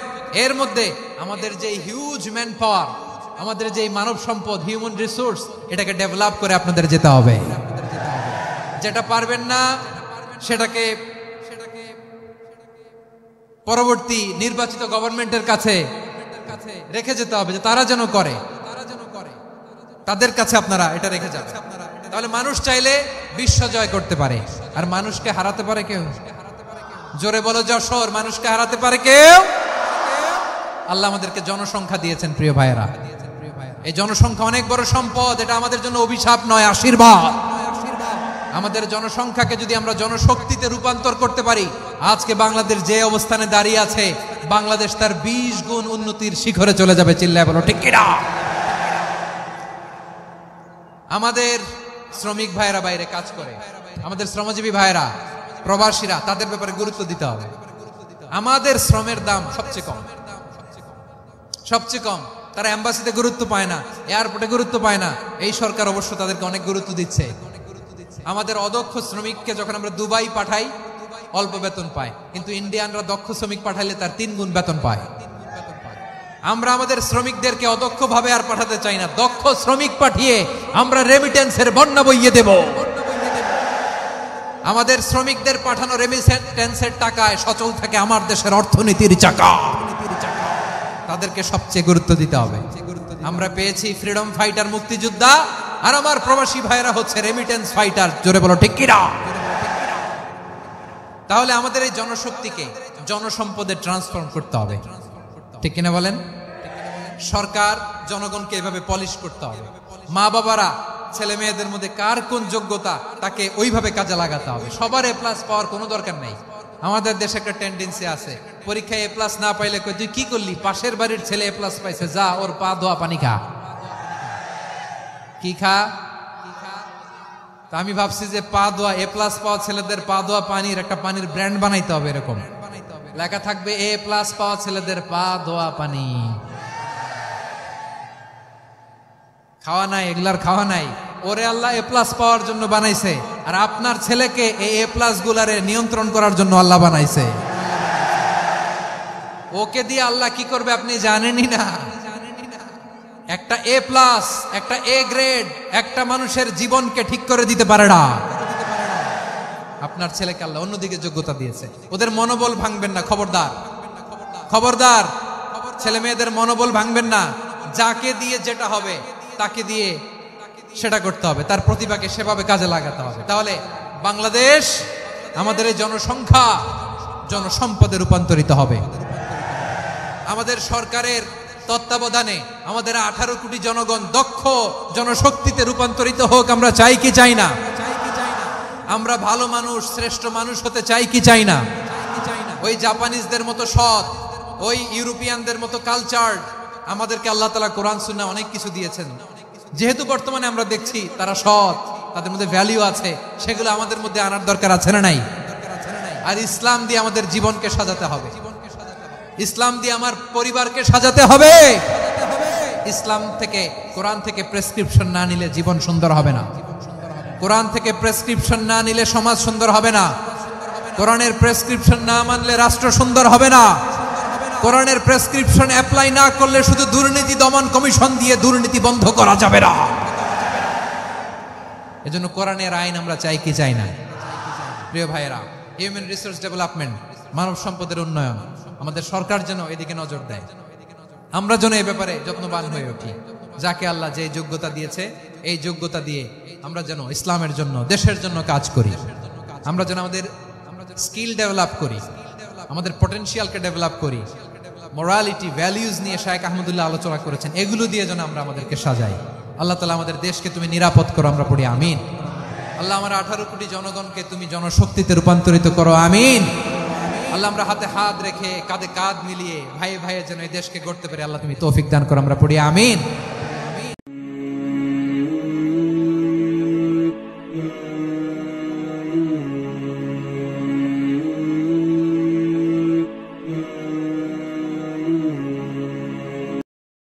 এর মধ্যে আমাদের যে হিউজ ম্যান পাওয়ার, আমাদের যে মানব সম্পদ, হিউম্যান রিসোর্স, এটাকে ডেভেলপ করে আপনাদের যেতে হবে। যেটা পারবেন না সেটাকে পরবর্তী নির্বাচিত গভর্নমেন্টের কাছে রেখে যেতে হবে, যে তারা যেন করে, তাদের কাছে আপনারা এটা রেখে যাবেন। তাহলে মানুষ চাইলে বিশ্ব জয় করতে পারে। আর মানুষকে হারাতে পারে কেউ? জোরে বলো যশোর, মানুষকে হারাতে পারে কেউ? আল্লাহ আমাদেরকে জনসংখ্যা দিয়েছেন প্রিয় ভাইয়েরা। এই জনসংখ্যা অনেক বড় সম্পদ, এটা আমাদের জন্য অভিশাপ নয়, আশীর্বাদ। আমাদের জনসংখ্যাকে যদি আমরা জনশক্তিতে রূপান্তর করতে পারি, আজকে বাংলাদেশ যে অবস্থানে দাঁড়িয়ে আছে, বাংলাদেশ তার 20 গুণ উন্নতির শিখরে চলে যাবে। চিল্লায় বলো ঠিক কিনা? আমাদের শ্রমিক ভাইয়েরা বাইরে কাজ করে, আমাদের শ্রমজীবী ভাইয়েরা, প্রবাসীরা, তাদের ব্যাপারে গুরুত্ব দিতে হবে। আমাদের শ্রমের দাম সবচেয়ে কম। তারা এম্বাসিতে গুরুত্ব পায় না, এয়ারপোর্টে গুরুত্ব পায় না। এই সরকার অবশ্য তাদেরকে অনেক গুরুত্ব দিচ্ছে। আমাদের অদক্ষ শ্রমিককে যখন আমরা দুবাই পাঠাই, অল্প বেতন পায়, কিন্তু ইন্ডিয়ানরা দক্ষ শ্রমিক পাঠাইলে তার 3 গুণ বেতন পায়। আমরা আমাদের শ্রমিকদেরকে অদক্ষ ভাবে আর পাঠাতে চাই না, দক্ষ শ্রমিক পাঠিয়ে আমরা রেমিটেন্সের বন্যা বইয়ে দেব। আমাদের শ্রমিকদের পাঠানো রেমিটেন্সের টাকায় সচল থাকে আমার দেশের অর্থনীতির চাকা। তাদেরকে সবচেয়ে গুরুত্ব দিতে হবে। আমরা পেয়েছি ফ্রিডম ফাইটার, মুক্তিযোদ্ধা, আর আমার প্রবাসী ভাইরা হচ্ছে রেমিটেন্স ফাইটার। জোরে বলো ঠিক কিনা? তাহলে আমাদের এই জনশক্তিকে জনসম্পদে ট্রান্সফর্ম করতে হবে। ঠিক কিনা বলেন? সরকার জনগণকে এভাবে পলিশ করতে হবে। মা বাবারা ছেলে মেয়েদের মধ্যে কার কোন যোগ্যতা, তাকে ওইভাবে কাজে লাগাতে হবে। সবার এ প্লাস পাওয়ার কোনো দরকার নেই। আমাদের দেশে একটা টেন্ডেন্সি আছে, পরীক্ষায় এ প্লাস না পাইলে তুই কি করলি, পাশের বাড়ির ছেলে এ প্লাস পাইছে, যা ওর পা ধোয়া পানি খা। কি খা? তা আমি ভাবছি যে পা ধোয়া, এ প্লাস পাওয়া ছেলেদের পা ধোয়া পানির একটা পানির ব্র্যান্ড বানাইতে হবে। এরকম লেখা থাকবে এ প্লাস পাওয়া ছেলেদের পা ধোয়া পানি। খাওয়া নাই, এগুলার খাওয়া নাই। ওরে আল্লাহ এ প্লাস পাওয়ার জন্য বানাইছে, আর আপনার ছেলেকে এই এ প্লাস গুলারে নিয়ন্ত্রণ করার জন্য আল্লাহ বানাইছে। ওকে দিয়ে আল্লাহ কি করবে আপনি জানেনই না। একটা এ প্লাস, একটা এ গ্রেড একটা মানুষের জীবনকে ঠিক করে দিতে পারে না। আপনার ছেলেকে আল্লাহ অন্যদিকে যোগ্যতা দিয়েছে। ওদের মনোবল ভাঙবেন না, খবরদার খবরদার। ছেলে মেয়েদের মনোবল ভাঙবেন না। যাকে দিয়ে যেটা হবে তাকে দিয়ে সেটা করতে হবে, তার প্রতিভাকে সেভাবে কাজে লাগাতে হবে। তাহলে বাংলাদেশ, আমাদের এই জনসংখ্যা জনসম্পদে রূপান্তরিত হবে। আমাদের সরকারের তত্ত্বাবধানে আমাদের 18 কোটি জনগণ দক্ষ জনশক্তিতে রূপান্তরিত হোক, আমরা চাই কি চাই না? আমরা ভালো মানুষ, শ্রেষ্ঠ মানুষ হতে চাই কি চাই না? ওই জাপানিজদের মতো সৎ, ওই ইউরোপিয়ানদের মতো কালচার। আমাদেরকে আল্লাহ তাআলা কোরআন সুন্নাহ অনেক কিছু দিয়েছেন। যেহেতু বর্তমানে আমরা দেখছি তারা সৎ, তাদের মধ্যে ভ্যালু আছে, সেগুলো আমাদের মধ্যে আনার দরকার আছে না নাই? আর ইসলাম দিয়ে আমাদের জীবনকে সাজাতে হবে। ইসলাম দিয়ে আমার পরিবারকে সাজাতে হবে। ইসলাম থেকে, কোরআন থেকে প্রেসক্রিপশন না নিলে জীবন সুন্দর হবে না। কোরআন থেকে প্রেসক্রিপশন না নিলে সমাজ সুন্দর হবে না। কোরআনের প্রেসক্রিপশন না মানলে রাষ্ট্র সুন্দর হবে না। কোরআনের প্রেসক্রিপশন অ্যাপ্লাই না করলে শুধু দুর্নীতি দমন কমিশন দিয়ে দুর্নীতি বন্ধ করা যাবে না। এজন্য কোরআনের আইন আমরা চাই কি চাই না? প্রিয় ভাইয়েরা, হিউম্যান রিসোর্স ডেভেলপমেন্ট, মানব সম্পদের উন্নয়ন, আমাদের সরকার যেন এদিকে নজর দেয়। আমরা যেন এই ব্যাপারে যত্নবান হয়ে উঠি। যাকে আল্লাহ যে যোগ্যতা দিয়েছে, এই যোগ্যতা দিয়ে আমরা যেন ইসলামের জন্য, দেশের জন্য কাজ করি। আমরা যেন আমাদের স্কিল ডেভেলপ করি, আমাদের পটেনশিয়ালকে ডেভেলপ করি। মোরালিটি, ভ্যালিউজ নিয়ে শায়েখ আহমদুল্লাহ আলোচনা করেছেন। এগুলো দিয়ে যেন আমরা আমাদেরকে সাজাই। আল্লাহ তাআলা আমাদের দেশকে তুমি নিরাপদ করো, আমরা পড়ি আমিন। আল্লাহ আমার 18 কোটি জনগণকে তুমি জনশক্তিতে রূপান্তরিত করো, আমিন। আল্লাহ আমরা হাতে হাত রেখে, কাঁধে কাঁধ মিলিয়ে, ভাইয়ে ভাইয়ে যেন এই দেশকে গড়তে পারি, আল্লাহ তুমি তৌফিক দান করো, আমরা পড়ি আমিন।